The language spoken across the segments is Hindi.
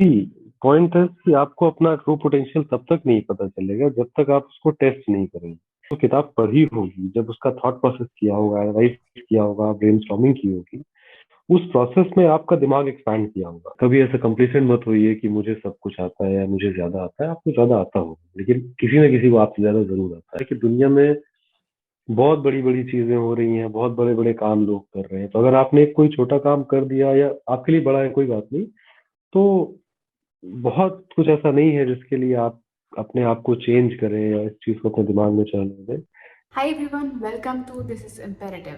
पॉइंट है कि आपको अपना ट्रू पोटेंशियल तब तक नहीं पता चलेगा जब तक आप उसको टेस्ट नहीं करेंगे। तो किताब पढ़ी होगी, जब उसका थॉट प्रोसेस किया होगा, एनालाइज किया होगा, ब्रेनस्टॉर्मिंग की होगी, उस प्रोसेस में आपका दिमाग एक्सपैंड किया होगा। कभी ऐसे कंप्लीशन मत होइए कि मुझे सब कुछ आता है या मुझे ज्यादा आता है। आपको ज्यादा आता होगा, लेकिन किसी न किसी को आपसे ज्यादा जरूर आता है। कि दुनिया में बहुत बड़ी बड़ी चीजें हो रही हैं, बहुत बड़े बड़े काम लोग कर रहे हैं। तो अगर आपने कोई छोटा काम कर दिया या आपके लिए बड़ा है, कोई बात नहीं। तो बहुत कुछ ऐसा नहीं है जिसके लिए आप अपने आप को चेंज करें या इस चीज को अपने दिमाग में चलने दें। Hi everyone, welcome to This is Imperative.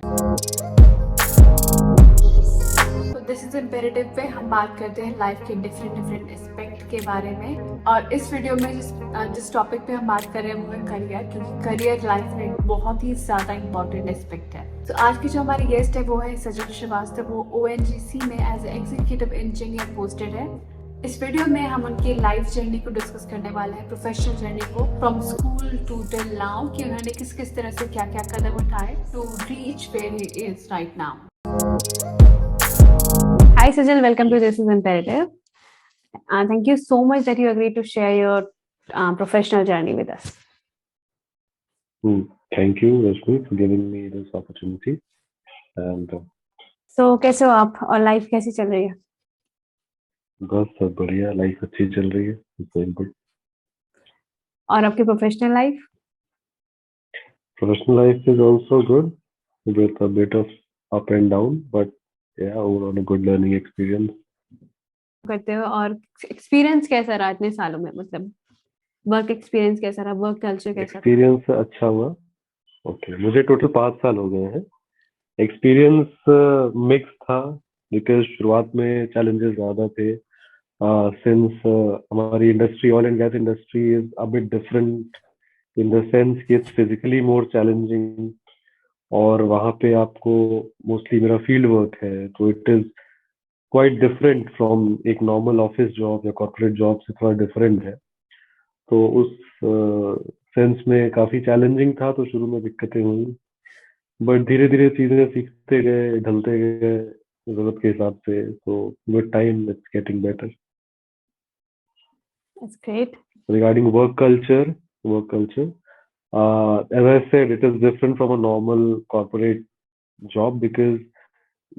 तो दिस इज इम्पेरेटिव पे हम बात करते हैं लाइफ के डिफरेंट एस्पेक्ट के बारे में। और इस वीडियो में जिस टॉपिक पे हम बात कर रहे हैं वो है करियर, क्योंकि करियर लाइफ में एक बहुत ही ज्यादा इंपॉर्टेंट एस्पेक्ट है। तो आज की जो हमारी गेस्ट है वो है सजल श्रीवास्तव। वो ONGC में एज एग्जीक्यूटिव इंजीनियर पोस्टेड है। इस वीडियो में हम उनकी लाइफ जर्नी को डिस्कस करने वाले हैं, प्रोफेशनल जर्नी को from school to till now, कि उन्होंने किस किस तरह से क्या क्या कदम उठाए to reach where he is right now. Hi Sajal, welcome to This is Imperative. Thank you so much that you agreed to share your professional journey with us. Thank you, Rashmi, for giving me this opportunity. And So कैसे हो आप और लाइफ कैसी चल रही है? बस सब बढ़िया, लाइफ अच्छी चल रही है। Very good. और आपकी professional life? Professional life is also good, with a bit of up and down, but yeah, overall a good learning experience. करते हो और एक्सपीरियंस कैसा रहा इतने सालों में, मतलब वर्क एक्सपीरियंस कैसा रहा, वर्क कल्चर कैसा था? एक्सपीरियंस अच्छा हुआ। ओके, मुझे टोटल 5 साल हो गए हैं। एक्सपीरियंस मिक्स था, बिकॉज शुरुआत में चैलेंजेस ज्यादा थे। सिंस हमारी industry, oil and gas industry, is a bit different in the sense कि इट्स फिजिकली मोर चैलेंजिंग। और वहाँ पे आपको, मोस्टली मेरा फील्ड वर्क है, तो it is quite different from एक नॉर्मल ऑफिस जॉब या कॉर्पोरेट जॉब से, थोड़ा डिफरेंट है। तो उस सेंस में काफी चैलेंजिंग था, तो शुरू में दिक्कतें हुई, बट धीरे धीरे चीजें सीखते गए, ढलते गए जरूरत के हिसाब से। तो with time it's getting better. That's great. Regarding work culture, as I said, it is different from a normal corporate job, because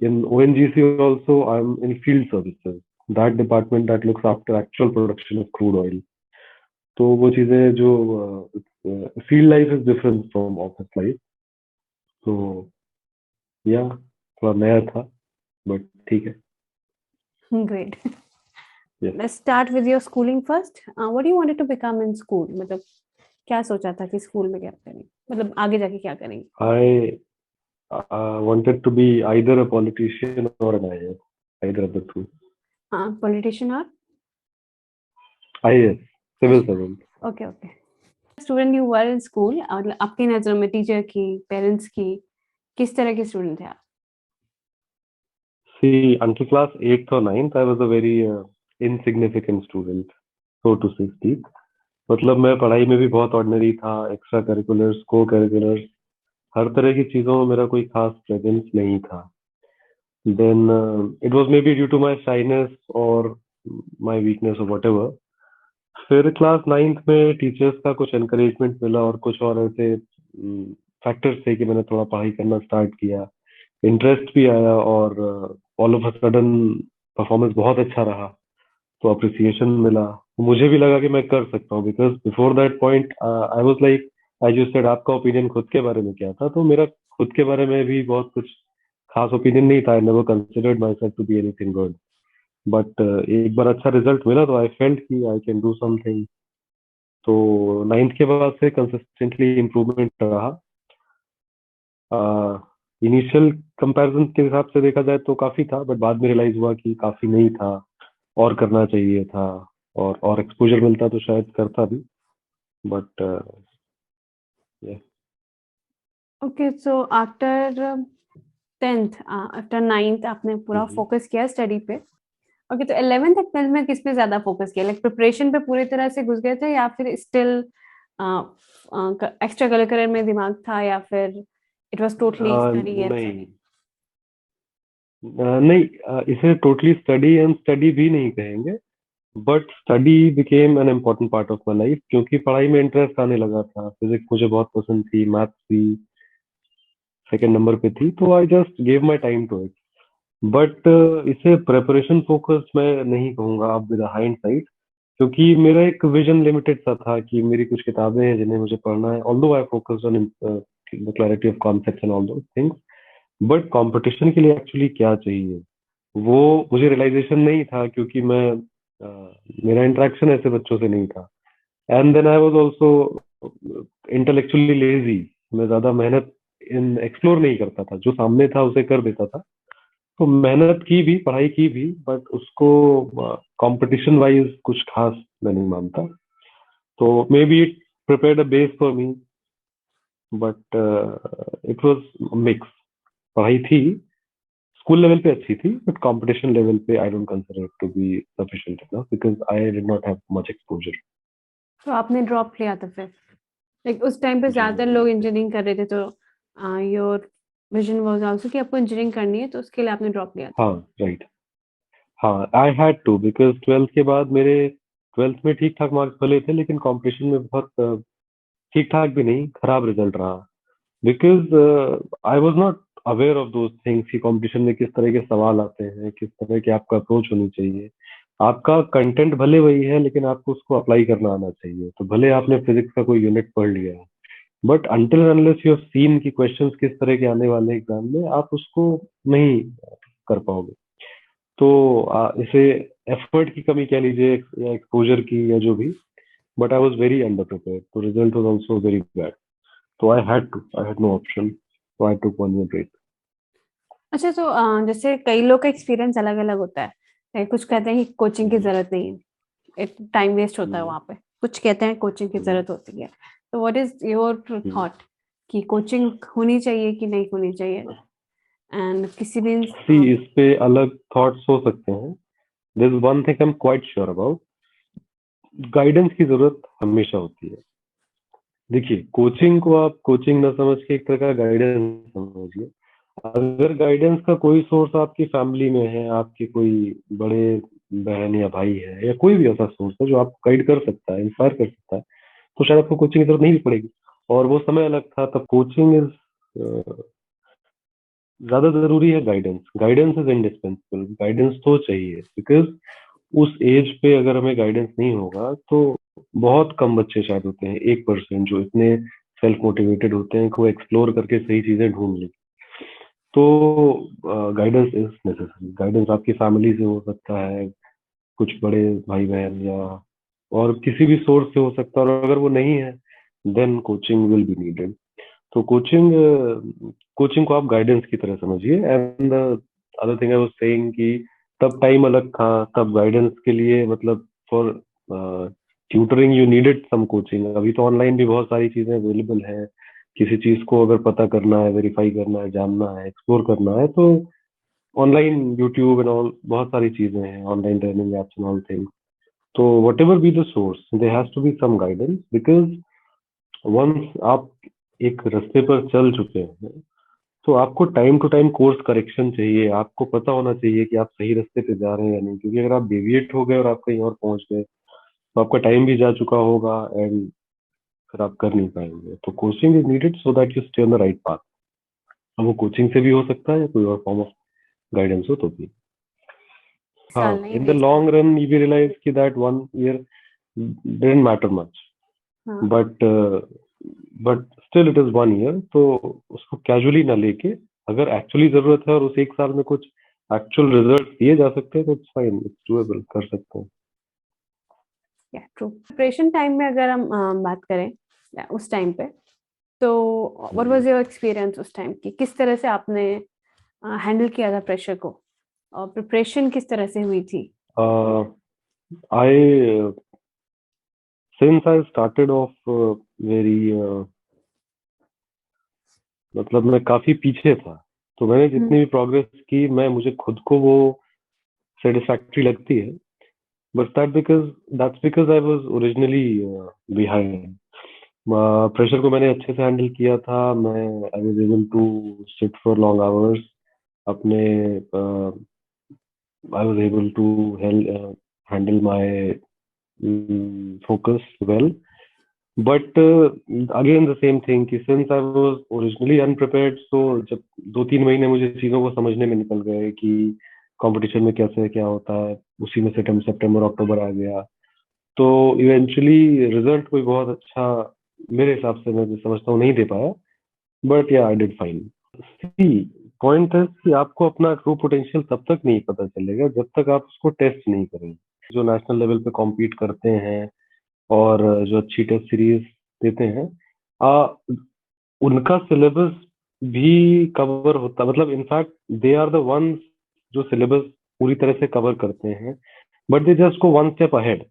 in ONGC also I'm in field services, that department that looks after actual production of crude oil. तो वो चीजें जो field life is different from office life. तो या थोड़ा नया था, बट ठीक है। Great. Yes. Let's start with your schooling first. What do you wanted to become in school? मतलब क्या सोचा था कि स्कूल में क्या करेंगे, मतलब आगे जाके क्या करेंगे? I wanted to be either a politician or an IAS, either of the two. हाँ, पॉलिटिशियन और IAS, civil servant. Okay. Student you were in school, और आपकी नजर में टीचर की, पेरेंट्स की, किस तरह के स्टूडेंट थे आप? See, until class 8th or 9th, I was a very insignificant student, so to speak. मतलब मैं पढ़ाई में भी बहुत ऑर्डिनरी था। एक्स्ट्रा करिकुलर्स, को करिकुलर्स, हर तरह की चीजों में मेरा कोई खास प्रेजेंस नहीं था। Then it was maybe due to my shyness और माय वीकनेस और व्हाटएवर। फिर क्लास 9th में टीचर्स का कुछ एनकरेजमेंट मिला, और कुछ और ऐसे फैक्टर्स थे कि मैंने थोड़ा पढ़ाई करना स्टार्ट किया, इंटरेस्ट भी आया, और all of a sudden performance बहुत अच्छा रहा, तो अप्रिसिएशन मिला। मुझे भी लगा कि मैं कर सकता हूँ, because before that point I was like, I just said, आपका ओपिनियन खुद के बारे में क्या था? तो मेरा खुद के बारे में भी बहुत कुछ खास ओपिनियन नहीं था। I never considered myself to be anything good, but एक बार अच्छा रिजल्ट मिला तो आई फेल्ट कि आई कैन डू समथिंग। तो 9th के बाद से कंसिस्टेंटली इम्प्रूवमेंट रहा। इनिशियल कंपैरिजन के हिसाब से देखा जाए तो काफी था, बट बाद में रियलाइज हुआ कि काफी नहीं था, और करना चाहिए था। और एक्सपोजर मिलता तो शायद करता भी, but okay, so after 10th, after 9th आपने पूरा फोकस किया स्टडी पे। ओके, तो 11th तक 12th में किस पे ज्यादा फोकस किया? लाइक प्रिपरेशन पे पूरी तरह से घुस गए थे, या फिर स्टिल एक्स्ट्रा करिकुलर में दिमाग था, या फिर it was totally study and नहीं, स्टडी? नहीं, इसे टोटली स्टडी एंड स्टडी भी नहीं कहेंगे, but study became an important part of my life, क्योंकि पढ़ाई में इंटरेस्ट आने लगा था। फिजिक्स मुझे बहुत पसंद थी, मैथ्स भी सेकेंड नंबर पे थी, तो I just gave my time to it. But इसे प्रेपरेशन फोकस मैं नहीं कहूंगा अब विद हाइंडसाइट, क्योंकि मेरा एक विजन लिमिटेड सा था कि मेरी कुछ किताबें हैं जिन्हें मुझे पढ़ना है, although I focused on the clarity of concepts and all those things. But competition के लिए एक्चुअली क्या चाहिए वो मुझे रियलाइजेशन नहीं था, क्योंकि मेरा इंटरेक्शन ऐसे बच्चों से नहीं था। And then I was also intellectually lazy. मैं ज्यादा मेहनत इन एक्सप्लोर नहीं करता था, जो सामने था उसे कर देता था। तो मेहनत की भी, पढ़ाई की भी, बट उसको कंपटीशन वाइज कुछ खास मैं नहीं मानता। तो may be it prepared a base for me, but it was mix. पढ़ाई थी, स्कूल लेवल पे अच्छी थी, बट कंपटीशन लेवल पे I don't consider it to be sufficient enough because I did not have much exposure. तो आपने ड्रॉप लिया था फिर? लाइक उस टाइम पे जी ज्यादातर लोग इंजीनियरिंग कर रहे थे, तो योर विजन वाज आल्सो कि आपको इंजीनियरिंग करनी है, तो उसके लिए आपने ड्रॉप लिया था। हाँ, राइट। हाँ, I had to, because twelfth के बाद मेरे ट्वेल्थ में ठीक ठाक मार्क्स भले थे, लेकिन कंपटीशन में बहुत ठीक ठाक भी नहीं, खराब रिजल्ट रहा। Because I was not aware of those things कि कंपटीशन में किस तरह के सवाल आते हैं, किस तरह की आपका अप्रोच होनी चाहिए। आपका कंटेंट भले वही है, लेकिन आपको उसको अप्लाई करना आना चाहिए। तो भले आपने फिजिक्स का कोई यूनिट पढ़ लिया है, but until unless you have seen कि क्वेश्चंस किस तरह के आने वाले एग्जाम में, आप उसको नहीं कर पाओगे। तो इसे एफर्ट की कमी कह लीजिए या एक्सपोजर की या जो भी, but I was very under prepare, तो result was also very bad. तो I had no option, so I took 1 year break. अच्छा, तो जैसे कई लोग का एक्सपीरियंस अलग अलग होता है। कुछ कहते हैं कि कोचिंग की हम्म, जरूरत नहीं है, टाइम वेस्ट होता है हम्म, वहां पे। कुछ कहते हैं कोचिंग की हम्म, जरूरत होती है। तो what is your hmm. Thought कि कोचिंग होनी चाहिए कि नहीं होनी चाहिए? एंड किसी भी सी, इस पे अलग थॉट्स हो सकते हैं। This one thing I am quite sure about, guidance की जरूरत हमेशा होती है। देखिए, कोचिंग को आप कोचिंग ना समझ के एक तरह का गाइडेंस समझिए। अगर गाइडेंस का कोई सोर्स आपकी फैमिली में है, आपके कोई बड़े बहन या भाई है, या कोई भी ऐसा सोर्स है जो आपको गाइड कर सकता है, इंस्पायर कर सकता है, तो शायद आपको कोचिंग की जरूरत नहीं भी पड़ेगी। और वो समय अलग था, तब कोचिंग इज ज्यादा जरूरी है। Guidance guidance is indispensable, guidance तो चाहिए, बिकॉज उस एज पे अगर हमें गाइडेंस नहीं होगा तो बहुत कम बच्चे शायद होते हैं, 1% जो इतने सेल्फ मोटिवेटेड होते हैं कि वो एक्सप्लोर करके सही चीजें ढूंढ लें। तो गाइडेंस इज नेसेसरी। गाइडेंस आपकी फैमिली से हो सकता है, कुछ बड़े भाई बहन, या और किसी भी सोर्स से हो सकता है, और अगर वो नहीं है then coaching will be needed. तो कोचिंग को आप गाइडेंस की तरह समझिए। And other thing I was saying कि तब टाइम अलग था, तब गाइडेंस के लिए मतलब for tutoring you needed some coaching. अभी तो ऑनलाइन भी बहुत सारी चीजें अवेलेबल हैं। किसी चीज को अगर पता करना है, वेरीफाई करना है, जानना है, एक्सप्लोर करना है, तो ऑनलाइन यूट्यूब एंड ऑल बहुत सारी चीजें हैं, online learning apps and all things. तो whatever be the source, there has to be some guidance, because once आप एक रास्ते पर चल चुके हैं, तो आपको time to time course correction चाहिए। आपको पता होना चाहिए कि आप सही रास्ते पे जा रहे हैं या नहीं, क्योंकि अगर आप डेविएट हो गए और आप कहीं और पहुंच गए, तो आपका टाइम भी जा चुका होगा, एंड फिर आप कर नहीं पाएंगे। तो coaching is needed so that you stay on the right path. अब वो कोचिंग से भी हो सकता है, या कोई और फॉर्म ऑफ गाइडेंस हो तो भी। हाँ, साल नहीं इन द वेस्ट लॉन्ग होगा। रन यू भी रियलाइज कि that 1 year didn't matter much, हाँ। But still it is 1 year। तो उसको कैजुअली ना लेके, अगर एक्चुअली जरूरत है और उस एक साल में कुछ एक्चुअल रिजल्ट दिए जा सकते हैं, तो इट्स फाइन, इट्स डूएबल, कर सकते हैं। या ट्रू। प्रिपरेशन टाइम में अगर हम बात करें, या उस टाइम पे, तो what hmm. Was your experience उस टाइम की? किस तरह से आपने हैंडल किया था प्रेशर को, और प्रिपरेशन किस तरह से हुई थी? I since I started off very मतलब मैं काफी पीछे था, तो मैंने हम्म। जितनी भी प्रोग्रेस की, मैं मुझे खुद को वो सेटिस्फैक्ट्री लगती है। But that's because I was originally behind. Pressure को मैंने अच्छे से हैंडल किया था। मैं I was able to sit for long hours अपने। I was able to handle my focus well. But again the same thing कि since I was originally unprepared, so जब 2-3 महीने मुझे चीज़ों को समझने में निकल गए कि कंपटीशन में कैसे क्या होता है, उसी में सितंबर अक्टूबर आ गया, तो इवेंचुअली रिजल्ट कोई बहुत अच्छा मेरे हिसाब से मैं जो समझता हूँ नहीं दे पाया, but yeah I did fine. See point है कि आपको अपना ट्रू पोटेंशियल तब तक नहीं पता चलेगा जब तक आप उसको टेस्ट नहीं करेंगे। जो नेशनल लेवल पे कॉम्पीट करते हैं और जो अच्छी टेस्ट सीरीज देते हैं, आ, उनका सिलेबस भी कवर होता, मतलब in fact they are the ones जो सिलेबस पूरी तरह से कवर करते हैं, but they just go one step ahead.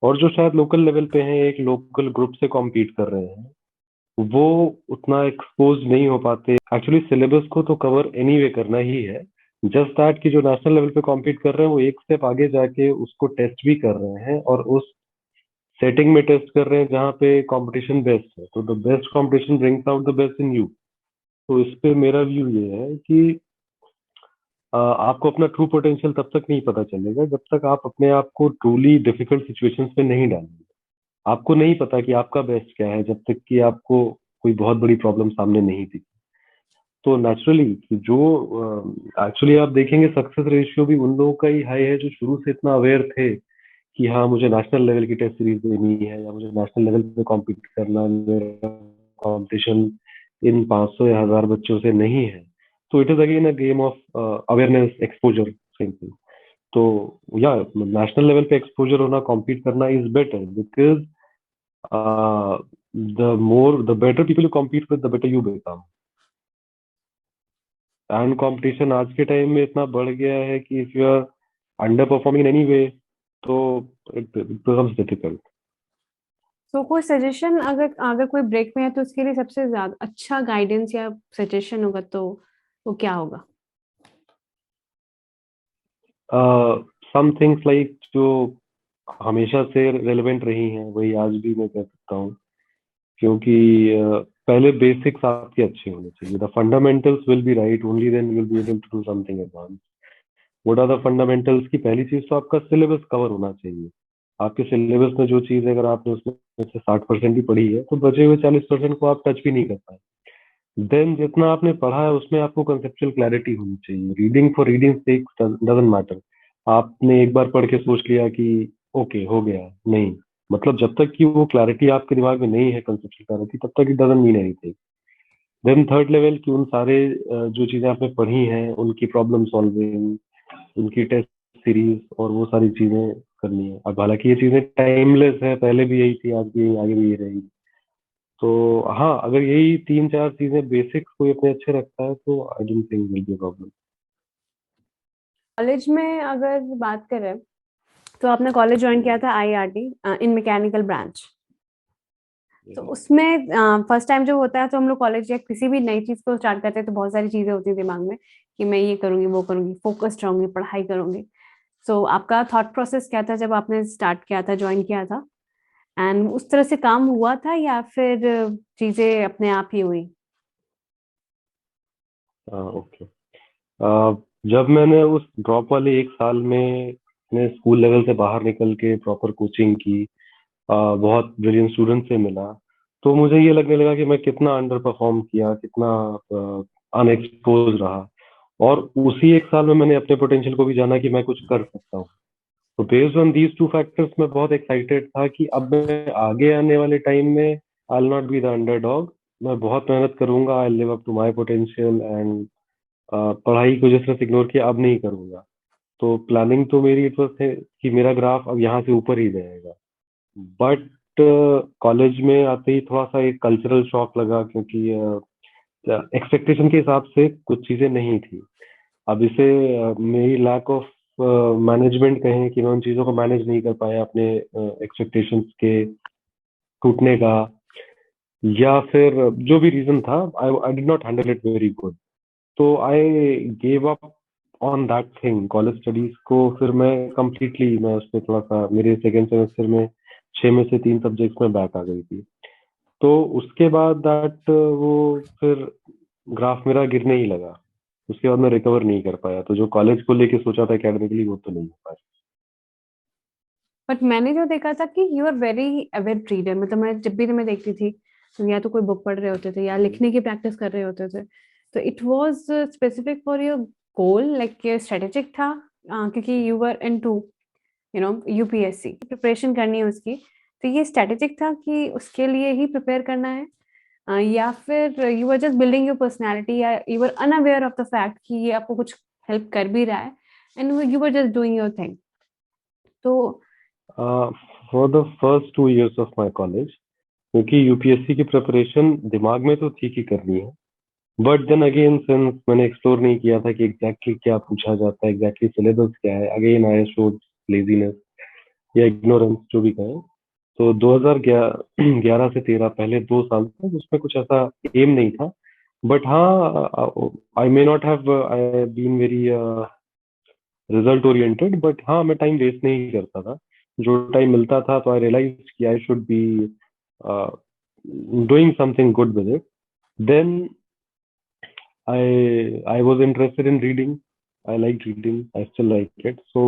और जो शायद लोकल लेवल पे हैं, एक लोकल ग्रुप से कॉम्पीट कर रहे हैं, वो उतना एक्सपोज नहीं हो पाते। एक्चुअली सिलेबस को तो कवर एनीवे करना ही है, जस्ट दैट कि जो नेशनल लेवल पे कॉम्पीट कर रहे हैं वो एक स्टेप आगे जाके उसको टेस्ट भी कर रहे हैं और उस सेटिंग में टेस्ट कर रहे हैं जहाँ पे कंपटीशन बेस्ट है। तो the best competition brings out the best in you. तो इस पे मेरा व्यू ये है कि आपको अपना ट्रू पोटेंशियल तब तक नहीं पता चलेगा जब तक आप अपने आप को ट्रूली डिफिकल्ट सिचुएशंस में नहीं डालेंगे। आपको नहीं पता कि आपका बेस्ट क्या है जब तक कि आपको कोई बहुत बड़ी प्रॉब्लम सामने नहीं दिखी। तो नेचुरली कि जो एक्चुअली आप देखेंगे सक्सेस रेशियो भी उन लोगों का ही हाई है जो शुरू से इतना अवेयर थे कि हाँ मुझे नेशनल लेवल की टेस्ट सीरीज देनी है या मुझे नेशनल लेवल पे कॉम्पीट करना, मेरा कॉम्पिटिशन इन 500 या 1000 बच्चों से नहीं है। तो it is again a game of awareness, exposure, same thing. तो या नेशनल लेवल पे एक्सपोजर होना, कॉम्पीट करना is better because the better people you compete with the better you become. And competition आज के टाइम में इतना बढ़ गया है कि if you are underperforming in any way, तो इट बिकम्स डिफिकल्ट। तो कोई सजेशन, अगर अगर कोई ब्रेक में है तो उसके लिए सबसे ज्यादा अच्छा गाइडेंस या सजेशन होगा तो वो क्या होगा? सम थिंग्स लाइक जो हमेशा से रेलेवेंट रही हैं वही आज भी मैं कह सकता हूँ, क्योंकि पहले बेसिक्स आपके अच्छे होने चाहिए। The fundamentals will be right, only then you will be able to do something advance. What are the fundamentals की पहली चीज तो आपका सिलेबस कवर होना चाहिए। आपके सिलेबस में जो चीज है अगर आपने उसमें से 60% ही पढ़ी है तो बचे हुए 40% को आप टच भी नहीं कर पाए। देन जितना आपने पढ़ा है उसमें आपको कंसेप्चुअल क्लैरिटी होनी चाहिए। Reading for reading sake doesn't matter. आपने एक बार पढ़ के सोच लिया कि ओके हो गया, नहीं, मतलब जब तक कि वो क्लैरिटी आपके दिमाग में नहीं है, कंसेप्चुअल क्लैरिटी, तब तक it doesn't mean anything. Then third level की उन सारे जो चीजें आपने पढ़ी हैं उनकी प्रॉब्लम सॉल्विंग, उनकी टेस्ट सीरीज और वो सारी चीजें करनी है। अब हालांकि ये चीजें टाइमलेस है, पहले भी यही थी, आज भी यही, आगे भी यही रहेगी। तो हाँ, अगर यही 3-4 चीजें बेसिक्स कोई अपने अच्छे रखता है तो I don't think will be problem. College में अगर बात करें तो आपने कॉलेज ज्वाइन किया था आईआरटी इन मैकेनिकल ब्रांच। तो उसमें फर्स्ट टाइम जो होता है तो हम लोग कॉलेज या किसी भी नई चीज को स्टार्ट करते हैं तो बहुत सारी चीजें होती है दिमाग में कि मैं ये करूंगी वो करूंगी, फोकस्ड रहूंगी, पढ़ाई करूंगी। सो आपका थॉट प्रोसेस क्या था जब आपने स्टार्ट किया था, ज्वाइन किया था? एंड उस तरह से काम हुआ था या फिर चीजें अपने आप ही हुई? ओके। जब मैंने उस ड्रॉप वाले एक साल में अपने स्कूल लेवल से बाहर निकल के प्रॉपर कोचिंग की, बहुत ब्रिलियंट स्टूडेंट से मिला, तो मुझे ये लगने लगा कि मैं कितना अंडर परफॉर्म किया, कितना अनएक्सपोज रहा। और उसी एक साल में मैंने अपने पोटेंशियल को भी जाना कि मैं कुछ कर सकता हूँ। तो based on these two factors मैं बहुत एक्साइटेड था कि अब मैं आगे आने वाले टाइम में I will not be the underdog. मैं बहुत मेहनत करूंगा, I live up to my potential and पढ़ाई को जिस तरह से इग्नोर किया अब नहीं करूंगा। तो प्लानिंग तो मेरी इट वाज थे कि मेरा ग्राफ अब यहाँ से ऊपर ही जाएगा। बट कॉलेज में आते ही थोड़ा सा एक कल्चरल शॉक लगा, क्योंकि एक्सपेक्टेशन के हिसाब से कुछ चीजें नहीं थी। अब इसे मेरी लैक ऑफ मैनेजमेंट कहें कि मैं उन चीज़ों को मैनेज नहीं कर पाया, अपने एक्सपेक्टेशंस के टूटने का, या फिर जो भी रीजन था, I did not handle it very good. तो I gave up on that thing. College studies को फिर मैं कंप्लीटली, मैं उसमें थोड़ा सा, मेरे सेकेंड सेमेस्टर में 6 में से 3 सब्जेक्ट्स में बैक आ गई थी। तो उसके बाद दैट वो फिर ग्राफ मेरा गिरने ही लगा। उसके बाद मैं रिकवर नहीं कर पाया। तो जो कॉलेज को लेके सोचा था एकेडमिकली, वो तो नहीं हो पाया। बट मैंने जो देखा था कि you are very avid reader, मतलब मैं जब भी तुम्हें देखती थी तो या तो कोई बुक पढ़ रहे होते थे या लिखने की प्रैक्टिस कर रहे होते थे, तो it was specific for your goal, like ये स्ट्रेटेजिक था, क्योंकि you were into UPSC preparation करनी है उसकी, तो ये स्ट्रेटेजिक था कि उसके लिए ही प्रिपेयर करना है, या फिर you are just building your personality, या you are unaware of the fact कि ये आपको कुछ हेल्प कर भी रहा है and you are just doing your thing. तो for the first 2 years of my college, क्योंकि यूपीएससी की प्रिपरेशन दिमाग में तो थी कि करनी है, बट देन अगेन सिंस मैंने एक्सप्लोर नहीं किया था कि एग्जैक्टली क्या पूछा जाता है, एग्जैक्टली सिलेबस क्या है, अगेन आई शोड लेजीनेस या इग्नोरेंस जो भी कहें। तो 2011 से 13 पहले 2 साल तक उसमें कुछ ऐसा एम नहीं था, बट हाँ I may not have I been very result oriented, but हाँ मैं टाइम वेस्ट नहीं करता था। जो टाइम मिलता था तो आई रियलाइज कि I should be doing something good with it. Then I was interested in reading. I liked reading. I still like it. So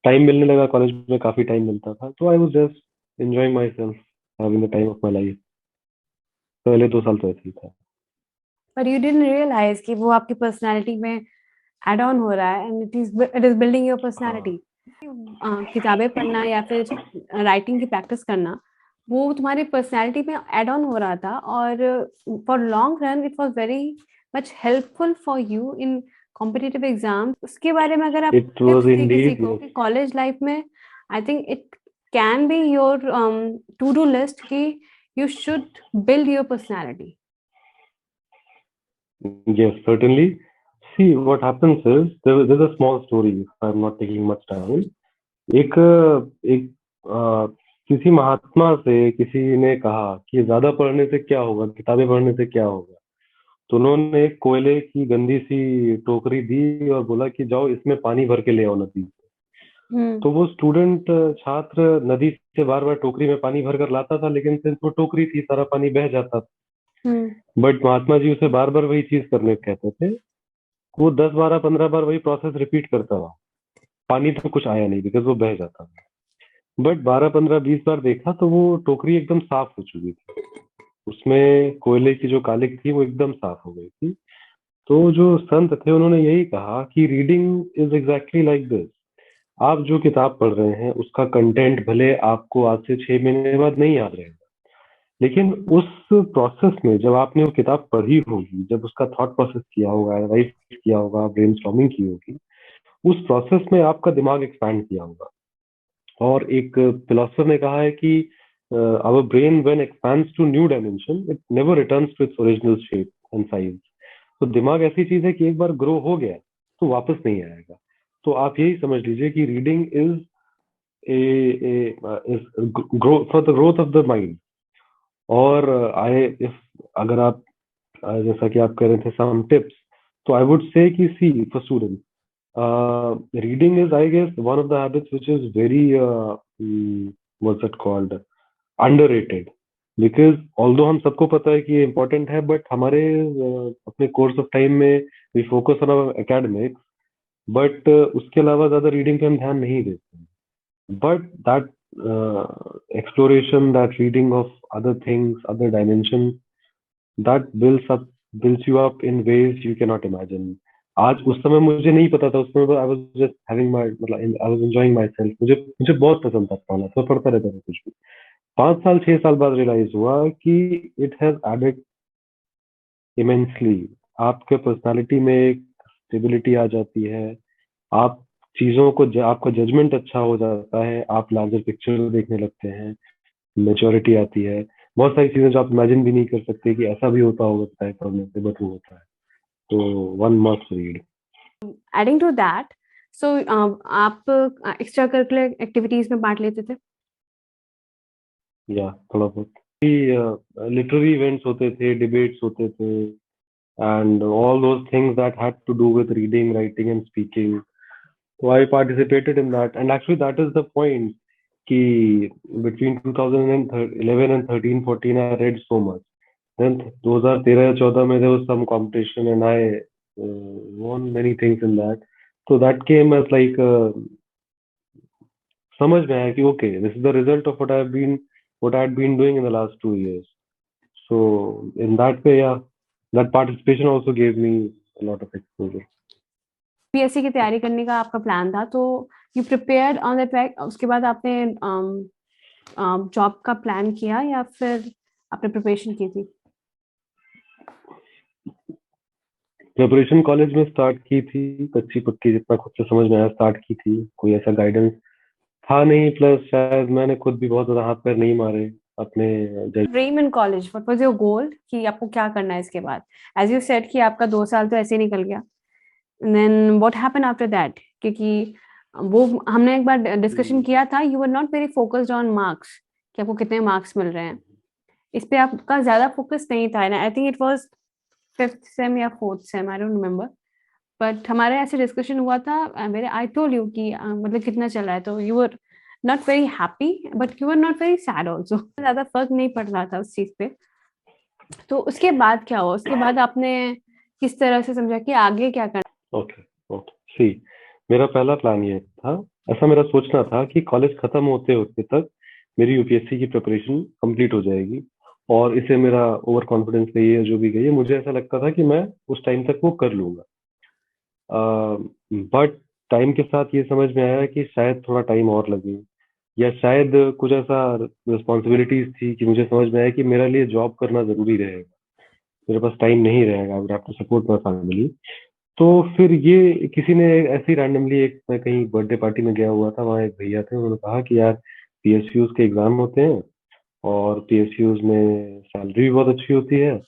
time मिलने लगा, कॉलेज में काफी टाइम मिलता था, तो आई was just enjoying my self, having the time of my life. पहले 2 साल तो ऐसे ही था। पर यू डिडंट रियलाइज कि वो आपकी पर्सनालिटी में एड ऑन हो रहा है and it is building your personality. किताबें पढ़ना या फिर राइटिंग की प्रैक्टिस करना, वो तुम्हारी पर्सनालिटी में एड ऑन हो रहा था, और for long run it was very much helpful for you in competitive exam. उसके बारे में अगर आप इट टिप्स वाज दें किसी इंडीड, को यस। कि कॉलेज लाइफ में, I think it can be your to do list कि you should build your personality. Yes, certainly. See, what happens is there's a small story, if I'm not taking much time. एक एक किसी महात्मा से किसी ने कहा कि ज्यादा पढ़ने से क्या होगा, किताबें पढ़ने से क्या होगा। तो उन्होंने एक कोयले की गंदी सी टोकरी दी और बोला कि जाओ इसमें पानी भर के ले आओ नदी से। तो वो स्टूडेंट छात्र नदी से बार बार टोकरी में पानी भर कर लाता था, लेकिन सिंस वो टोकरी थी सारा पानी बह जाता था। बट महात्मा जी उसे बार बार वही चीज करने को कहते थे। वो 10 12 15 बार वही प्रोसेस रिपीट करता रहा, पानी तो कुछ आया नहीं बिकॉज वो बह जाता था। बट 12 15 20 बार देखा तो वो टोकरी एकदम साफ हो चुकी थी, उसमें कोयले की जो कालिक थी वो एकदम साफ हो गई थी। तो जो संत थे उन्होंने यही कहा कि reading is exactly like this. आप जो किताब पढ़ रहे हैं उसका कंटेंट भले आपको आज से 6 महीने बाद नहीं याद रहेगा, लेकिन उस प्रोसेस में जब आपने वो किताब पढ़ी होगी, जब उसका थॉट प्रोसेस किया होगा, एनालाइज किया होगा, ब्रेनस्टॉर्मिंग की होगी, उस प्रोसेस में आपका दिमाग एक्सपैंड किया होगा। और एक फिलोसफर ने कहा है कि our brain when expands to new dimension it never returns to its original shape and size. तो दिमाग ऐसी चीज है कि एक बार ग्रो हो गया तो वापस नहीं आएगा। तो आप यही समझ लीजिए कि reading is a grow for the growth of the mind. और आई इफ अगर आप जैसा कि आप कह रहे थे सम टिप्स, तो आई वुड से कि see for student reading is, I guess, one of the habits which is very what's it called, underrated. Because although हम सबको पता है कि ये important है, but हमारे अपने course of time में we focus on our academics, but उसके अलावा ज्यादा reading पे हम ध्यान नहीं देते हैं। But that exploration, that reading of other things, other dimensions, that builds you up in ways you cannot imagine. आज उस समय मुझे नहीं पता था, उस समय I was just having my मतलब I was enjoying myself. मुझे मुझे बहुत पसंद था पढ़ना, तो मैं पढ़ता रहता था कुछ भी। 5 साल 6 साल बाद रियलाइज हुआ कि इट हैज एडेड इमेंसली। आपके पर्सनालिटी में एक स्टेबिलिटी आ जाती है, आप चीजों को आपका जजमेंट अच्छा हो जाता है, आप लार्जर पिक्चर देखने लगते हैं, मेच्योरिटी आती है, बहुत सारी चीजें जो आप इमेजिन भी नहीं कर सकते कि ऐसा भी होता होगा पढ़ने से, बट वो होता है। तो one must read. Adding to that, so आप एक्स्ट्रा करिकुलर एक्टिविटीज में पार्ट लेते थे? या थोड़ा बहुत लिटरेरी इवेंट्स होते थे, डिबेट्स होते थे, and all those things that had to do with reading, writing and speaking. So I participated in that, and actually that is the point कि between 2011 and 13 14 I read so much. Then 2013-14 में there was some competition and I won many things in that. So that came as like a समझ में आया कि okay this is the result of what I had been doing in the last 2 years. So in that way, yeah, that participation also gave me a lot of exposure. PSC की तैयारी करने का आपका प्लान था, तो you prepared on that track. उसके बाद आपने जॉब का प्लान किया या फिर आपने प्रिपरेशन की थी? प्रिपरेशन कॉलेज में स्टार्ट की थी, कच्ची पक्की जितना खुद से समझ में आया स्टार्ट की थी। कोई ऐसा गाइडेंस था नहीं, प्लस शायद मैंने खुद भी बहुत ज्यादा हाथ पैर नहीं मारे अपने dream in college, what was your goal कि आपको क्या करना है इसके बाद? एज यू सेड कि आपका 2 साल तो ऐसे ही निकल गया, then what happen after that? क्योंकि वो हमने एक बार डिस्कशन किया था, you were not very focused on marks कि आपको कितने मार्क्स मिल रहे हैं, इस पे आपका ज्यादा फोकस नहीं था। आई think it was 5th same या 4th same, I don't remember, but हमारे ऐसे डिस्कशन हुआ था। मेरे आई टोल्ड यू कि मतलब कितना चल रहा है, तो you were not very happy but you were not very sad also. ज्यादा फर्क नहीं पड़ रहा था उस चीज पे। तो उसके बाद क्या हुआ? उसके बाद आपने किस तरह से समझा कि आगे क्या करना? ओके ओके सी, मेरा पहला प्लान ये था, ऐसा मेरा सोचना था कि कॉलेज खत्म होते होते तक मेरी यूपीएससी की प्रिपरेशन कंप्लीट हो जाएगी, और इससे मेरा ओवर कॉन्फिडेंस गई है जो भी गई है, मुझे ऐसा लगता था कि मैं उस टाइम तक वो कर लूंगा। बट टाइम के साथ ये समझ में आया कि शायद थोड़ा टाइम और लगे, या शायद कुछ ऐसा रिस्पॉन्सिबिलिटीज थी कि मुझे समझ में आया कि मेरे लिए जॉब करना जरूरी रहेगा, मेरे पास टाइम नहीं रहेगा, I would have to support my family. तो फिर ये किसी ने ऐसे ही रैंडमली, एक मैं कहीं बर्थडे पार्टी में गया हुआ था, वहाँ एक भैया थे, उन्होंने कहा कि यार पीएसयूज के एग्जाम होते हैं, और पीएसयूज में सैलरी भी बहुत अच्छी होती है,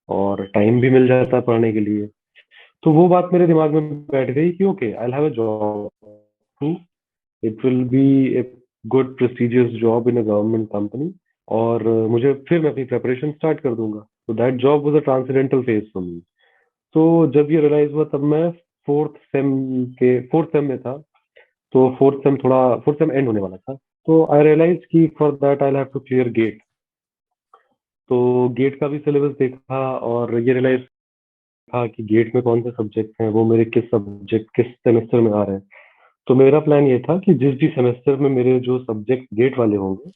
और टाइम भी मिल जाता है पढ़ने के लिए। तो वो बात मेरे दिमाग में बैठ गई कि okay I have a job, it will be a good prestigious job in a government company, और मुझे फिर मैं अपनी प्रेपरेशन स्टार्ट कर दूंगा। तो that job was a transcendental phase for me. तो जब ये रियलाइज हुआ तब मैं फोर्थ सेम में था। तो फोर्थ सेम एंड होने वाला था। तो आई रियलाइज कि for that I have to clear GATE. तो गेट का भी सिलेबस देखा, और ये रियलाइज था कि गेट में कौन से सब्जेक्ट हैं, वो मेरे किस सेमेस्टर में आ रहे हैं। तो मेरा प्लान ये था कि जिस भी सेमेस्टर में मेरे जो सब्जेक्ट गेट वाले होंगे,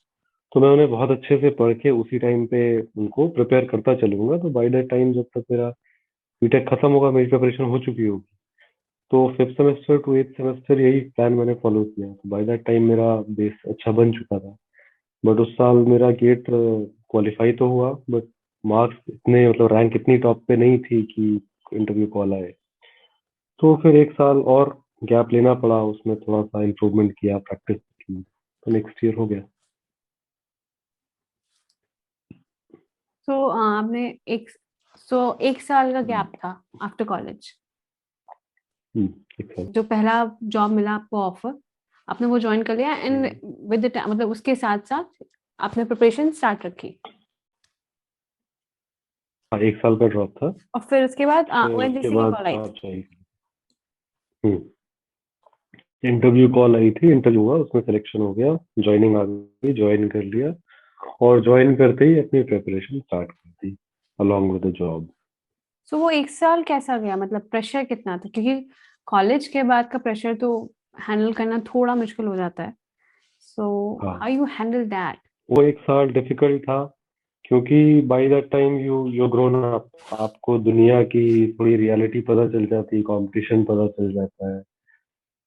तो मैं उन्हें बहुत अच्छे से पढ़ के उसी टाइम पे उनको प्रिपेयर करता चलूंगा। तो बाय दैट टाइम जब तक मेरा बीटेक खत्म होगा, मेरी प्रिपरेशन हो चुकी होगी। तो 5th semester two 8th semester यही प्लान मैंने फॉलो किया। तो बाय दैट टाइम मेरा बेस अच्छा बन चुका था। बट उस साल मेरा गेट क्वालिफाई तो हुआ, बट मार्क्स इतने, मतलब रैंक इतनी टॉप पे नहीं थी कि इंटरव्यू कॉल आए। तो फिर एक साल और गैप लेना पड़ा, उसमें थोड़ा सा इम्प्रूवमेंट किया, प्रैक्टिस की, तो नेक्स्ट ईयर हो गया। तो आपने एक 1 साल का गैप था आफ्टर कॉलेज, एक साल। जो पहला जॉब मिला आपको ऑफर, आपने वो ज्वाइन कर लिया एंड विद द मतलब उसके साथ साथ आपने प्रिपरेशन स्टार्ट रखी, हाँ, एक साल का ड्रॉप था। और फिर उसके बाद फिर उसके ओएनजीसी की बाद कॉल आई थी। आप चाहिए। इंटरव्यू कॉल आई थी, इंटरव्यू हुआ, उसमें सिलेक्शन हो गया, ज्वाइनिंग आ गई, ज्वाइन कर लिया, और ज्वाइन करते ही अपनी प्रिपरेशन स्टार्ट कर दी अलॉन्ग विद द जॉब। सो वो 1 साल कैसा गया? मतलब प्रेशर कितना था? क्योंकि कॉलेज के बाद का प्रेशर तो हैंडल करना थोड़ा मुश्किल हो जाता है, सो हाँ, हाउ यू हैंडल दैट? वो एक साल डिफिकल्ट था, क्योंकि by that time you grown up, आपको दुनिया की थोड़ी रियलिटी पता चल जाती है, कंपटीशन पता चल जाता है,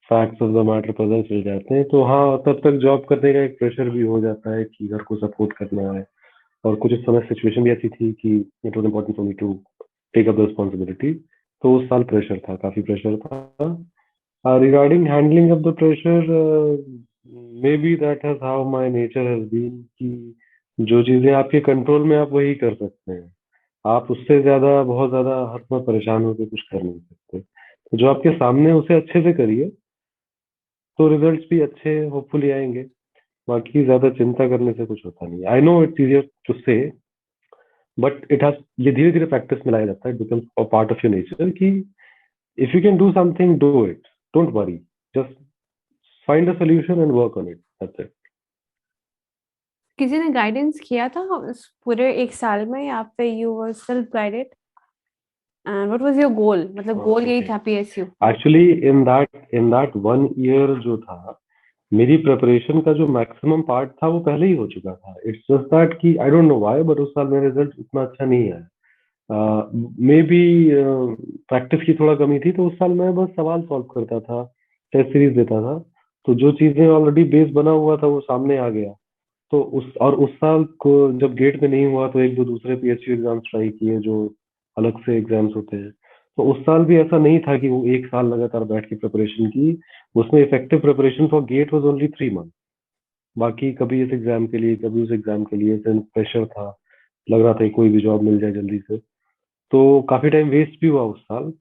फैक्ट्स ऑफ द मैटर पता चल जाते हैं। तो हाँ, तब तक जॉब करने का एक प्रेशर भी हो जाता है कि घर को सपोर्ट करना है, और कुछ इस समय सिचुएशन भी ऐसी थी कि it was important for me to take up the responsibility. तो उस साल प्रेशर था, काफी प्रेशर था। Regarding handling of the pressure, maybe that has how my nature has been, कि जो चीजें आपके कंट्रोल में आप वही कर सकते हैं, आप उससे ज्यादा बहुत ज्यादा हर समय परेशान होकर कुछ कर नहीं सकते। तो जो आपके सामने है, उसे अच्छे से करिए, तो रिजल्ट्स भी अच्छे होपफुली आएंगे। बाकी ज्यादा चिंता करने से कुछ होता नहीं। I know it's easier to say, but it has, ये धीरे धीरे प्रैक्टिस में लाया जाता है, it becomes a part of your nature, कि if you can do something do it, don't worry, just find a solution and work on it, that's it. किसी ने गाइडेंस किया था उस पूरे 1 साल में, या फिर you were self guided? And what was your goal? मतलब गोल यही ओके, था PSU? Actually in that 1 year जो था, मेरी प्रिपरेशन का जो मैक्सिमम पार्ट था वो पहले ही हो चुका था। इट्स जस्ट दैट कि I don't know why but उस साल मेरा रिजल्ट उतना अच्छा नहीं आया। मे बी प्रैक्टिस की थोड़ा कमी थी, तो उस साल मैं बस सवाल सॉल्व करता था, टेस्ट सीरीज देता था। तो जो चीजें ऑलरेडी बेस बना हुआ था वो सामने आ गया। तो उस साल को जब गेट में नहीं हुआ तो एक दो दूसरे पीएसयू एग्जाम्स ट्राई किए जो अलग से एग्जाम्स होते हैं। तो उस साल भी ऐसा नहीं था कि वो एक साल लगातार बैठ के प्रिपरेशन की। उसमें effective preparation for GATE was only 3 month. बाकी कभी इस एग्जाम के लिए कभी उस एग्जाम के लिए प्रेशर था, लग रहा था कि कोई भी जॉब मिल जाए जल्दी से। तो काफी टाइम वेस्ट भी हुआ उस साल।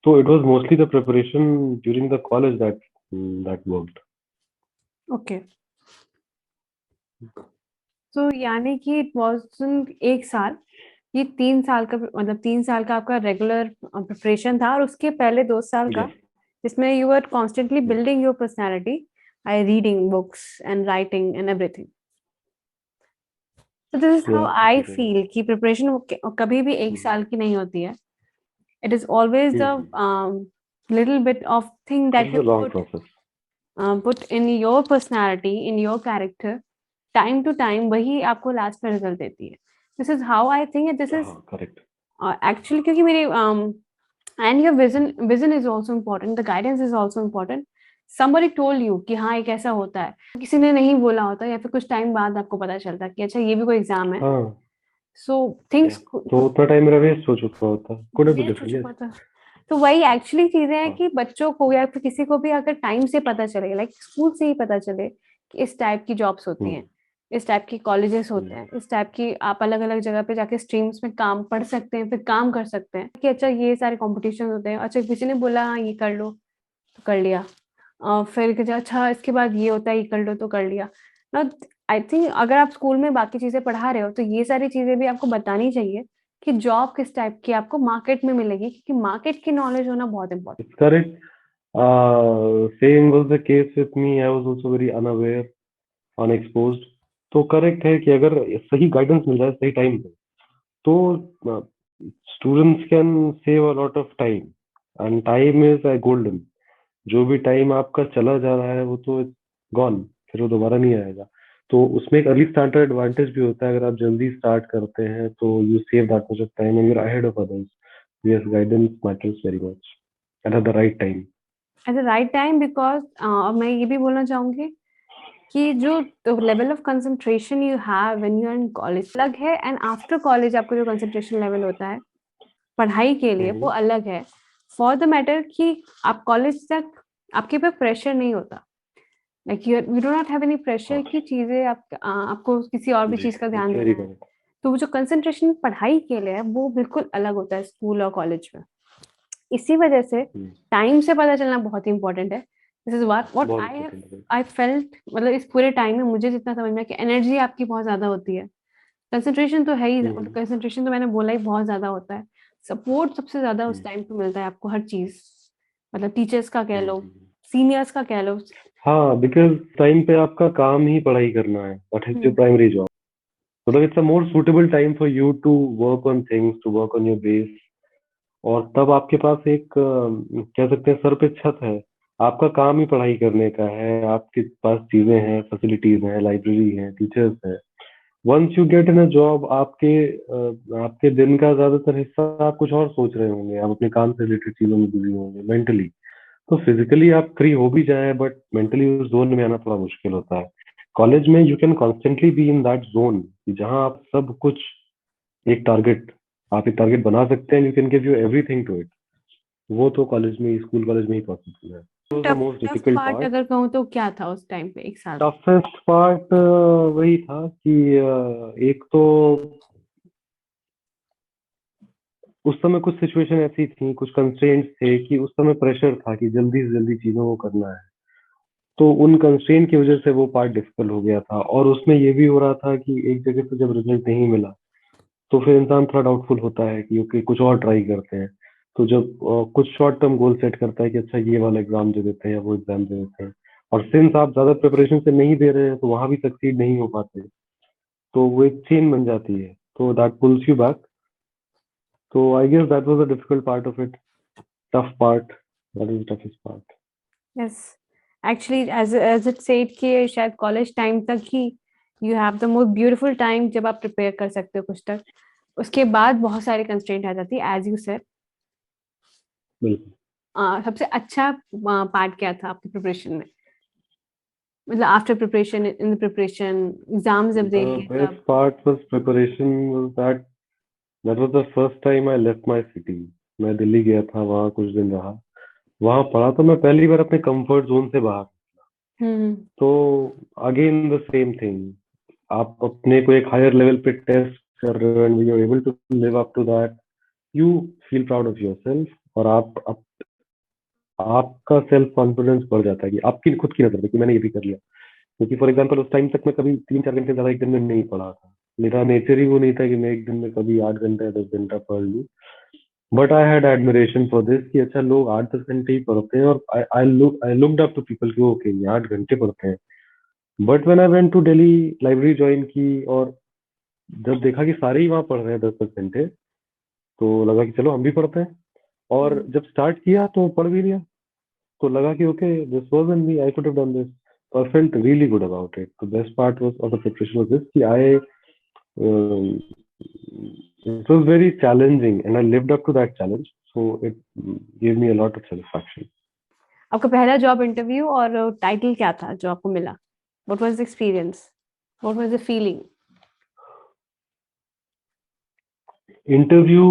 तो it was mostly the preparation during the college that worked. Okay, तो यानी कि इट वाज़न्ट 1 साल, ये 3 साल का, मतलब 3 साल का आपका रेगुलर प्रिपरेशन था, और उसके पहले 2 साल का यस। जिसमें you are constantly building your personality by reading books and writing and everything. So this is how I feel कि प्रिपरेशन कभी भी 1 साल की नहीं होती है। It is always a little bit of thing that it's you a long process. put in your personality, in your character, time to time, वही आपको लास्ट में रिजल्ट देती है। This is how I think it. This is हाँ करेक्ट। actually क्योंकि मेरी and your vision is also important. The guidance is also important. Somebody told you कि हाँ एक ऐसा होता है, किसी ने नहीं बोला होता, या फिर कुछ टाइम बाद आपको पता चलता कि अच्छा ये भी कोई एग्जाम है। हाँ सो yeah. थिंग्स तो उतना टाइम मेरा वेस्ट हो चुका होता, कुड हैव बीन वेस्ट हो डिफरेंट। चुका था। तो वही एक्चुअली चीजें हैं हाँ। कि बच्चों को या फिर किसी को भी अगर टाइम से पता चले, लाइक स्कूल से ही पता चले कि इस टाइप की जॉब्स होती हैं, इस टाइप की कॉलेजेस होते हैं, इस टाइप की आप अलग अलग जगह पे जाके स्ट्रीम्स में काम पढ़ सकते हैं, फिर काम कर सकते हैं कि अच्छा ये सारे कॉम्पिटिशन होते हैं, अच्छा किसी ने बोला हाँ ये कर लो तो कर लिया, फिर अच्छा इसके बाद ये होता है ये कर लो तो कर लिया ना। आई थिंक अगर आप स्कूल में बाकी चीजें पढ़ा रहे हो तो ये सारी चीजें भी आपको बतानी चाहिए कि जॉब किस टाइप की आपको मार्केट में मिलेगी, क्योंकि मार्केट की नॉलेज होना बहुत important. It's correct. Same was the case with me, I was also very unaware, unexposed. तो करेक्ट है कि अगर सही गाइडेंस मिल जाए सही टाइम पे, तो students can save a lot of time. And time is golden. जो भी टाइम आपका चला जा रहा है वो तो गॉन, फिर वो दोबारा नहीं आएगा। तो उसमें एक अर्ली स्टार्टर एडवांटेज भी होता है। अगर आप जल्दी स्टार्ट करते हैं तो you save that much of time and you are ahead of others. Yes, guidance matters very much at the right time. At the right time, because मैं ये भी बोलना चाहूंगी कि जो level of concentration you have when you are in college अलग है, एंड आफ्टर कॉलेज आपका जो कंसंट्रेशन लेवल होता है पढ़ाई के लिए वो अलग है। फॉर द मैटर कि आप कॉलेज तक आपके पे प्रेशर नहीं होता, like you do not have any pressure की चीजें आपको किसी और भी जी, चीज का ध्यान इट्स देना वेरी है। करेक्ट। तो वो जो कंसंट्रेशन पढ़ाई के लिए है वो बिल्कुल अलग होता है स्कूल और कॉलेज में। इसी वजह से टाइम से पता चलना बहुत इंपॉर्टेंट है। दिस इज व्हाट बहुत आई हैव इम्पोर्टेंट है। आई फेल्ट, मतलब इस पूरे टाइम में मुझे जितना समझ में आया कि एनर्जी आपकी बहुत ज्यादा होती है, कंसंट्रेशन तो है ही, कंसंट्रेशन तो मैंने बोला ही बहुत ज्यादा होता है, सपोर्ट सबसे ज्यादा उस टाइम पे मिलता है आपको हर चीज, मतलब टीचर्स का कह लो, सीनियर्स का कह लो। हाँ, बिकॉज टाइम पे आपका काम ही पढ़ाई करना है, that is your primary job. मतलब it's a more suitable time for you to work on things, to work on your base. और तब आपके पास एक कह सकते हैं सर पे छत है। आपका काम ही पढ़ाई करने का है, आपके पास चीजें हैं, फैसिलिटीज हैं, लाइब्रेरी है, टीचर्स हैं। Once you get in a job, आपके दिन का ज्यादातर हिस्सा आप कुछ और सोच रहे होंगे, आप अपने काम से रिलेटेड चीजों में बिजी होंगे मेंटली। तो फिजिकली आप फ्री हो भी जाए बट मेंटली उस जोन में आना थोड़ा मुश्किल होता है। कॉलेज में you can constantly be in that zone, जहाँ आप सब कुछ एक टारगेट आप एक टारगेट बना सकते हैं, you can give you everything to it. वो तो कॉलेज में ही, स्कूल कॉलेज में ही पॉसिबल है। Was the tough most tough difficult part part. अगर कहूँ तो क्या था उस टाइम पे 1 साल? टफेस्ट पार्ट वही था कि एक तो उस समय कुछ सिचुएशन ऐसी थी, कुछ कंस्ट्रेंट्स थे कि उस समय प्रेशर था कि जल्दी से जल्दी चीजों को करना है। तो उन कंस्ट्रेंट की वजह से वो पार्ट डिफिकल्ट हो गया था। और उसमें ये भी हो रहा था कि एक जगह से जब रिजल्ट नहीं मिला तो फिर इंसान थोड़ा डाउटफुल होता है कि ओके कुछ और ट्राई करते हैं। तो जब कुछ शॉर्ट टर्म गोल सेट करता है कि अच्छा ये वाला एग्जाम दे देते हैं या वो एग्जाम दे देते हैं, और सिंस आप ज्यादा प्रिपरेशन से नहीं दे रहे हैं तो वहां भी सक्सीड नहीं हो पाते, तो वो एक चेन बन जाती है, तो दैट पुल्स यू बैक। तो I guess that was the difficult part of it, tough part, that is the toughest part. Yes, actually as it said कि शायद कॉलेज टाइम तक ही you have the most beautiful time जब आप प्रिपेयर कर सकते हो कुछ तक, उसके बाद बहुत सारी कंस्ट्रेंट आ जाती है एज यू सेड। बिल्कुल। सबसे अच्छा पार्ट क्या था आपकी प्रिपरेशन में, मतलब after preparation, in the preparation, exam जब The देंगे best तब? part was preparation was that was the first time I left my city. मैं दिल्ली गया था, वहाँ कुछ दिन रहा, वहाँ पढ़ा तो मैं पहली बार अपने कंफर्ट जोन से बाहर। हम्म। तो अगेन द सेम थिंग, आप अपने को एक हायर लेवल पे टेस्ट कर रहे हो and you are able to live up to that, you feel proud of yourself, और आपका सेल्फ कॉन्फिडेंस बढ़ जाता है कि आपकी खुद की नजर में कि मैंने ये भी कर लिया। क्योंकि फॉर एग्जांपल उस टाइम तक मैं कभी 3-4 घंटे ज्यादा एक दिन में नहीं पढ़ा था, मेरा नेचर ही वो नहीं था कि मैं एक दिन में कभी 8 घंटा या 10 घंटा पढ़ लूँ। But I had admiration for this कि अच्छा लोग 8-10 घंटे ही पढ़ते हैं, और I looked up to people कि ओके ये 8 घंटे पढ़ते हैं। But when I went to Delhi, library join की, और जब देखा कि सारे ही वहाँ पढ़ रहे हैं 10-10 घंटे, तो लगा कि चलो हम भी पढ़ते हैं। और जब स्टार्ट किया तो पढ़ भी लिया, तो लगा कि okay, this wasn't me, I could have done this. So I felt really good about it. The best part was of the preparation was this कि um, it was very challenging and I lived up to that challenge. So it gave me a lot of satisfaction. आपका पहला जॉब इंटरव्यू और टाइटल क्या था जो आपको मिला? What was the experience, what was the feeling? Interview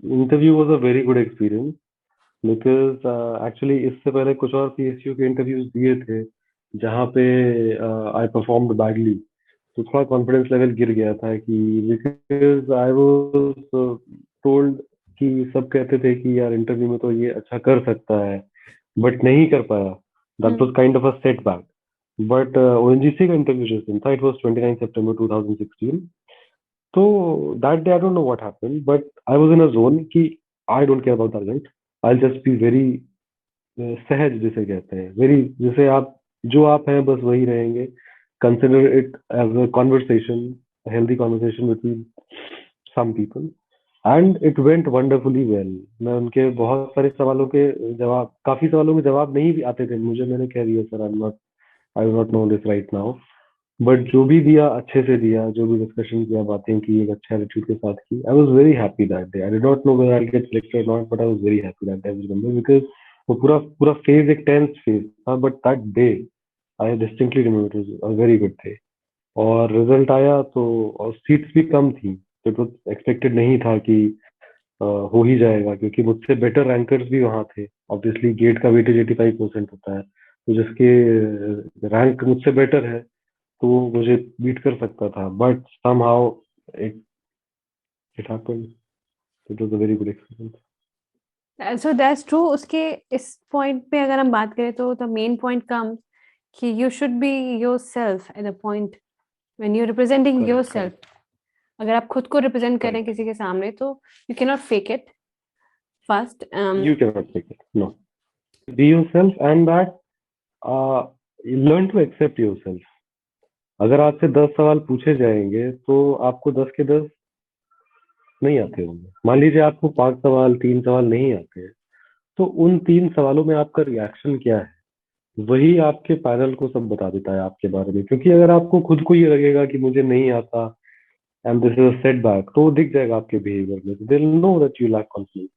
interview was a very good experience because actually इससे पहले कुछ और PSU के इंटरव्यूज दिए थे जहाँ पे I performed badly, तो थोड़ा कॉन्फिडेंस लेवल गिर गया था कि बिकॉज आई वाज टोल्ड कि सब कहते थे कि यार इंटरव्यू में तो ये अच्छा कर सकता है, बट नहीं कर पाया। That was kind of a setback. But ONGC का इंटरव्यू जिस दिन था, इट वाज 29 सितंबर 2016। तो that day I don't know what happened, but I was in a zone कि I don't care about the result, I just be very सहज जिसे कहते हैं, वेरी जैसे आप जो आप हैं बस वही रहेंगे। Consider it as a conversation, healthy conversation between some people, and it went wonderfully well. मैं उनके बहुत सारे सवालों के जवाब, काफी सवालों के जवाब नहीं भी आते थे मुझे, मैंने कह दिया sir I will not know this right now, but जो भी दिया अच्छे से दिया, जो भी डिस्कशन किया, बातें की, एक अच्छे एटीट्यूड के साथ की। I was very happy that day. I did not know where I get selected और not, but I was very happy that day. I remember because वो पूरा पूरा फेज एक टेंस फेज था, but that day I distinctly remember it was a very good day. और रिजल्ट आया तो, और सीट्स भी कम थी, तो इट वाज एक्सपेक्टेड नहीं था कि हो ही जाएगा, क्योंकि मुझसे बेटर रैंकर्स भी वहाँ थे। ऑब्वियसली गेट का वेटेज 85% होता है, तो जिसके रैंक मुझसे बेटर है तो वो मुझे बीट कर सकता था, but somehow it it happened. It was a very good experience. So that's true. उसके इस पॉइंट पे अगर हम बात करें तो द मेन पॉइंट कम्स कि you should be yourself at the point when you are representing correct, yourself. Correct, अगर आप खुद को रिप्रेजेंट कर रहे हैं करेक्ट। किसी के सामने तो you can not fake it first. You cannot take it. No. Be yourself and that learn to accept yourself. अगर आपसे 10 सवाल पूछे जाएंगे तो आपको 10 के 10 नहीं आते होंगे। मान लीजिए आपको 5 सवाल, 3 सवाल नहीं आते हैं, तो उन 3 सवालों में आपका रिएक्शन क्या है, वही आपके पैनल को सब बता देता है आपके बारे में। क्योंकि अगर आपको खुद को ये लगेगा कि मुझे नहीं आता and this is a setback, तो वो दिख जाएगा आपके बिहेवियर में, they will know that you lack confidence.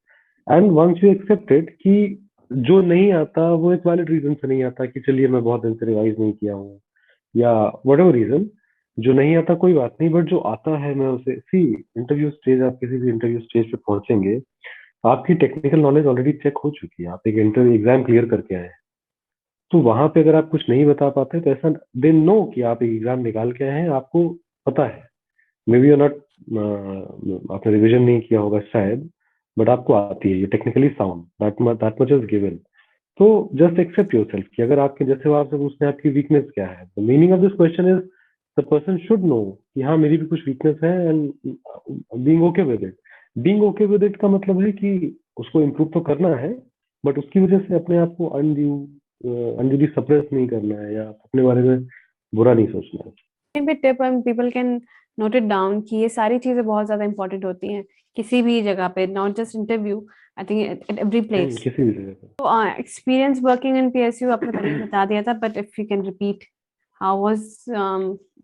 And once you accept it कि जो नहीं आता वो एक वैलिड रीजन से नहीं आता, कि चलिए मैं बहुत दिन से रिवाइज नहीं किया हूँ या वट एवर रीजन, जो नहीं आता कोई बात नहीं, बट जो आता है मैं उसे सी। इंटरव्यू स्टेज, आप किसी भी इंटरव्यू स्टेज पे पहुंचेंगे, आपकी टेक्निकल नॉलेज ऑलरेडी चेक हो चुकी है, आप एक इंटरव्यू एग्जाम क्लियर करके आए हैं। तो वहां पे अगर आप कुछ नहीं बता पाते तो ऐसा दे नो कि आप एक एग्जाम निकाल के आए हैं, आपको पता है। मे बी नॉट, आपने रिवीजन नहीं किया होगा शायद, बट आपको आती है, ये technically sound, that much is given. तो जस्ट एक्सेप्ट योरसेल्फ कि अगर आपके जैसे वो आपसे पूछते हैं आपकी वीकनेस क्या है, the meaning of this question is the person should know कि हाँ मेरी भी कुछ वीकनेस है, and being okay with it. Being okay with it का मतलब है कि उसको इम्प्रूव तो करना है, बट उसकी वजह से अपने आप को अनड्यूली सप्रेस नहीं करना है, या अपने बारे में बुरा नहीं सोचना है। Tip people can note it down कि ये सारी चीजें बहुत ज्यादा इंपॉर्टेंट होती हैं किसी भी जगह पे, not just interview, I think at every place. किसी भी जगह पे। एक्सपीरियंस वर्किंग इन पीएसयू आपने पहले ही बता दिया था, but if you can repeat, how was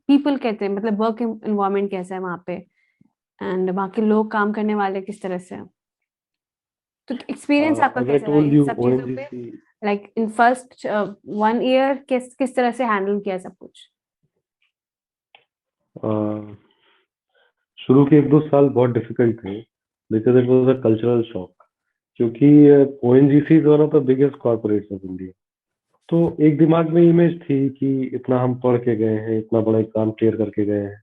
people कहते हैं, मतलब वर्क एनवायरनमेंट कैसा है वहाँ पे, एंड वहाँ के लोग काम करने वाले किस तरह से हैं? तो एक्सपीरियंस आपका as I कैसा रहा told इन you, सब चीजों पे? ONGC like in first 1 year किस तरह से हैंडल किया सब कुछ? शुरू के 1-2 साल बहुत डिफिकल्ट थे, because it was a cultural shock, क्योंकि ONGC is one of the biggest corporates of India. तो एक दिमाग में इमेज थी कि इतना हम पढ़ के गए हैं, इतना बड़ा एक काम क्लियर करके गए हैं,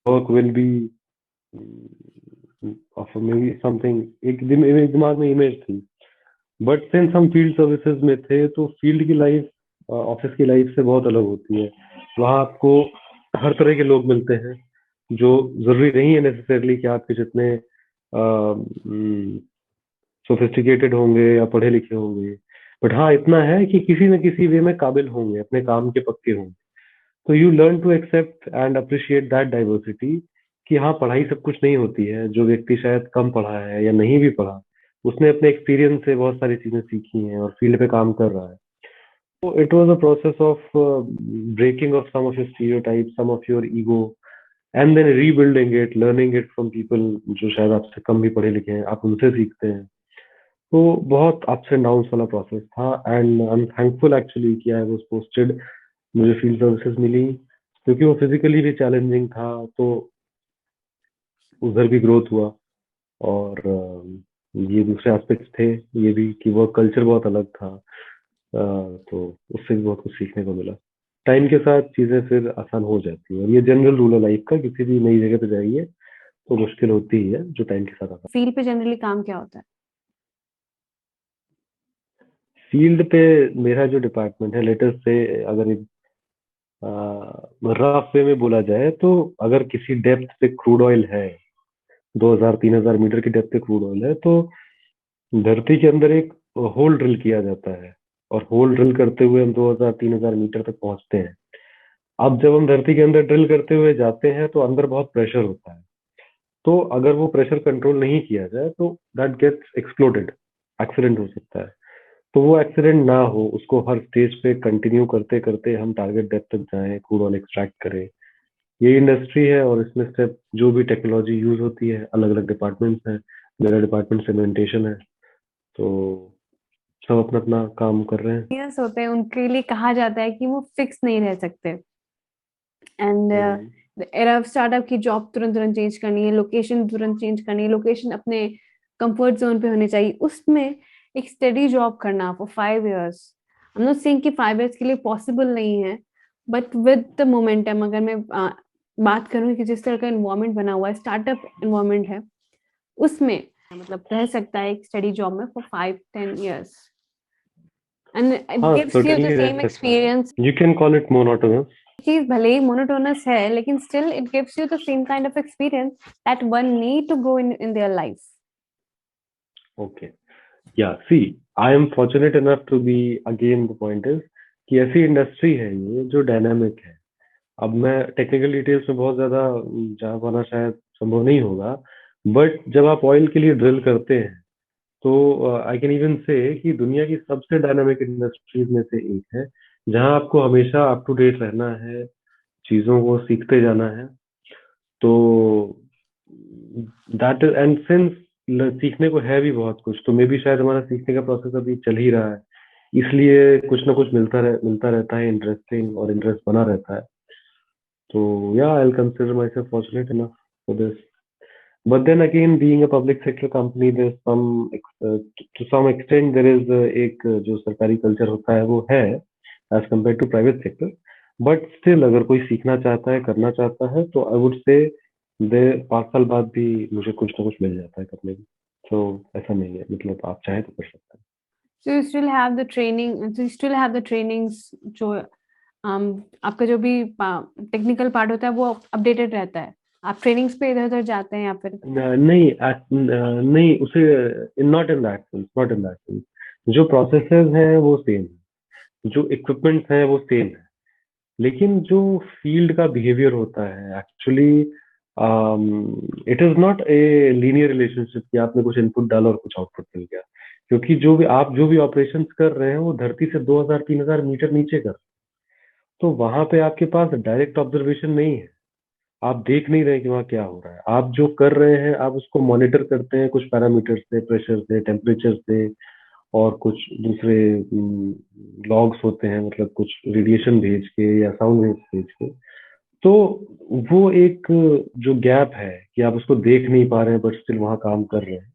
work will be of may be something, एक दिमाग में इमेज थी। बट सिंस हम फील्ड सर्विसेज में थे, तो फील्ड की लाइफ ऑफिस की लाइफ से बहुत अलग होती है। वहाँ आपको हर तरह के लोग मिलते हैं, जो जरूरी नहीं है नेसेसरली कि आपके जितने सोफिस्टिकेटेड होंगे या पढ़े लिखे होंगे, बट हाँ इतना है कि किसी न किसी वे में काबिल होंगे, अपने काम के पक्के होंगे। तो you learn to accept and appreciate that diversity, कि हाँ पढ़ाई सब कुछ नहीं होती है। जो व्यक्ति शायद कम पढ़ा है या नहीं भी पढ़ा, उसने अपने एक्सपीरियंस से बहुत सारी चीजें सीखी हैं और फील्ड पे काम कर रहा है। तो it was a process of breaking of some of your stereotype, some of your ego, and then rebuilding it, learning it from people जो शायद आपसे कम भी पढ़े लिखे हैं, आप उनसे सीखते हैं। तो बहुत अप्स एंड डाउन्स वाला प्रोसेस था, and I am thankful actually कि आई वाज पोस्टेड, मुझे फील्ड सर्विसेज मिली, क्योंकि वो फिजिकली भी चैलेंजिंग था। तो उधर भी ग्रोथ हुआ, और ये दूसरे एस्पेक्ट्स थे, ये भी कि वर्क कल्चर बहुत अलग था। तो उससे भी बहुत कुछ सीखने को मिला। टाइम के साथ चीजें फिर आसान हो जाती है, और ये जनरल रूल है लाइफ का, किसी भी नई जगह पे जाइए तो मुश्किल होती ही है, जो टाइम के साथ आता है। फील्ड पे जनरली काम क्या होता है? फील्ड पे मेरा जो डिपार्टमेंट है, लेटेस्ट से अगर एक रफ वे में बोला जाए, तो अगर किसी डेप्थ पे क्रूड ऑयल है, 2000-3000 मीटर की डेप्थ पे क्रूड ऑयल है, तो धरती के अंदर एक होल ड्रिल किया जाता है, और होल ड्रिल करते हुए हम 2000-3000 मीटर तक पहुंचते हैं। अब जब हम धरती के अंदर ड्रिल करते हुए जाते हैं, तो अंदर बहुत प्रेशर होता है। तो अगर वो प्रेशर कंट्रोल नहीं किया जाए, तो दैट गेट्स एक्सप्लोडेड, एक्सीडेंट हो सकता है। तो वो एक्सीडेंट ना हो, उसको हर स्टेज पे कंटिन्यू करते करते हम टारगेट डेप्थ तक जाएं, क्रूड ऑयल एक्सट्रैक्ट करें। ये इंडस्ट्री है, और इसमें स्टेप जो भी टेक्नोलॉजी यूज होती है, अलग अलग डिपार्टमेंट्स हैं। मेरा डिपार्टमेंट सेगमेंटेशन है, तो सब अपना अपना काम कर रहे हैं। Engineers होते हैं, उनके लिए कहा जाता है कि वो फिक्स नहीं रह सकते, एंड हम्म। एरा स्टार्टअप की जॉब तुरंत तुरंत चेंज करनी है, लोकेशन तुरंत चेंज करनी है, लोकेशन अपने कंफर्ट जोन पे होनी चाहिए, उसमें एक स्टडी जॉब करना for 5 years. I am not saying कि 5 इयर्स के लिए पॉसिबल नहीं है, बट विद द मोमेंटम, अगर मैं बात करूं कि जिस तरह का एनवायरनमेंट बना हुआ है, स्टार्टअप एनवायरनमेंट है, उसमें मतलब रह सकता है एक स्टडी जॉब में फॉर 5-10 years, and it हाँ, gives you the सर्टेनली रह same सकता है। experience. You can call it monotonous. चीज भले ही मोनोटोनस है, लेकिन still it gives you the same kind of experience that one need to go in their life. Okay, yeah see, I am fortunate enough to be, again the point is कि ऐसी इंडस्ट्री है ये जो डायनामिक है। अब मैं टेक्निकल डिटेल्स में बहुत ज्यादा जा पाना शायद संभव नहीं होगा, बट जब आप ऑयल के लिए ड्रिल करते हैं, तो आई कैन इवन से कि दुनिया की सबसे डायनामिक इंडस्ट्रीज में से एक है, जहां आपको हमेशा अप टू डेट रहना है, चीजों को सीखते जाना है। तो दैट एंड सिंस सीखने को है भी बहुत कुछ, तो मे भी शायद हमारा सीखने का प्रोसेस अभी चल ही रहा है, इसलिए कुछ ना कुछ मिलता रहता है, इंटरेस्टिंग और इंटरेस्ट बना रहता है। तो या I will consider my self fortunate enough for this. But then again, being a public sector company, there's some to some extent there is एक जो सरकारी कल्चर होता है वो है as compared to private sector. But still अगर कोई सीखना चाहता है, करना चाहता है, तो I would say दे 5 साल बाद भी मुझे कुछ ना कुछ मिल जाता है करने को। तो ऐसा नहीं है, मतलब आप चाहे तो कर सकते हैं। So you still have the training, so you still have the trainings जो आपका जो भी टेक्निकल पार्ट होता है वो अपडेटेड रहता है, आप ट्रेनिंग्स पे इधर उधर जाते हैं या फिर? नहीं, नहीं उसे not in that sense, not in that sense. जो प्रोसेसेस हैं वो सेम है, जो इक्विपमेंट्स हैं वो सेम है, लेकिन जो फील्ड का बिहेवियर होता है actually, it is not a linear relationship कि आपने कुछ इनपुट डाला और कुछ आउटपुट मिल गया। क्योंकि जो भी ऑपरेशंस कर रहे हैं वो धरती से 2000-3000 मीटर नीचे कर रहे हैं। तो वहां पे आपके पास डायरेक्ट ऑब्जर्वेशन नहीं है, आप देख नहीं रहे कि वहाँ क्या हो रहा है। आप जो कर रहे हैं आप उसको मॉनिटर करते हैं कुछ पैरामीटर से, प्रेशर से, टेम्परेचर से, और कुछ दूसरे लॉग्स होते हैं, मतलब कुछ रेडिएशन भेज के या साउंड वेव्स भेज के। तो वो एक जो गैप है कि आप उसको देख नहीं पा रहे हैं बट स्टिल वहाँ काम कर रहे हैं,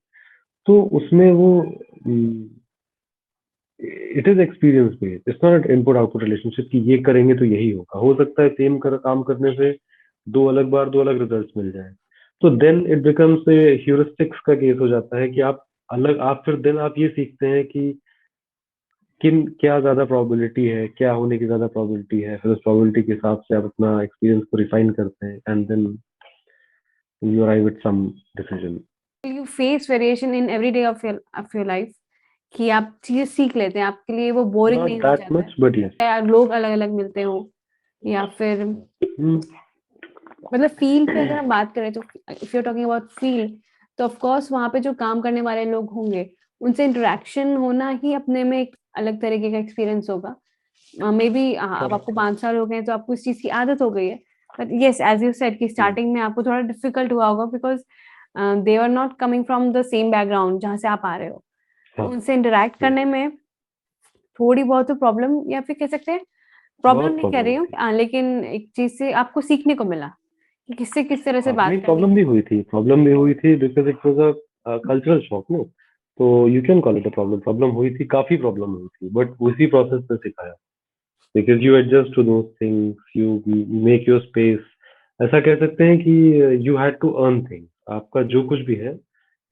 तो उसमें वो it is experience based, it's not input output relationship कि ये करेंगे तो यही होगा। हो सकता है काम करने से दो अलग बार दो अलग रिजल्ट्स मिल जाए। तो then it becomes a heuristics का केस हो जाता है कि आप फिर देन आप ये सीखते हैं कि क्या ज्यादा प्रोबेबिलिटी है, क्या होने की ज्यादा प्रोबेबिलिटी है, फिर उस प्रोबेबिलिटी के हिसाब से आप अपना एक्सपीरियंस को रिफाइन करते हैं and then you arrive at some decision. You face variation in every day of your life कि आप चीजें सीख लेते हैं, आपके लिए वो बोरिंग नॉट नहीं हो दैट जाता मच बट यस। है, या लोग अलग अलग मिलते हो, या फिर मतलब फील्ड पे अगर हम बात करें तो if you are talking about field, तो ऑफ कोर्स वहां पे जो काम करने वाले लोग होंगे उनसे इंटरेक्शन होना ही अपने में एक अलग तरीके का एक्सपीरियंस होगा। मे बी अब आपको 5 साल हो गए तो आपको इस चीज की आदत हो गई है, but yes as you said कि स्टार्टिंग में आपको थोड़ा डिफिकल्ट हुआ होगा because they are not coming from the same background जहाँ से आप आ रहे हो, तो उनसे इंटरेक्ट करने में थोड़ी बहुत तो प्रॉब्लम, या फिर कह सकते हैं प्रॉब्लम बहुत नहीं कह प्रॉब्लम रही हूँ, थी। लेकिन एक चीज से आपको सीखने को मिला कि किससे किस तरह से हाँ बात नहीं, करनी है। प्रॉब्लम भी हुई थी because it was a cultural shock no. तो you can call it a problem, problem हुई थी, काफी प्रॉब्लम हुई थी, बट उसी प्रोसेस में सिखाया। Because you adjust to those things, you make your space. ऐसा कह सकते हैं कि you had to earn things, आपका जो कुछ भी है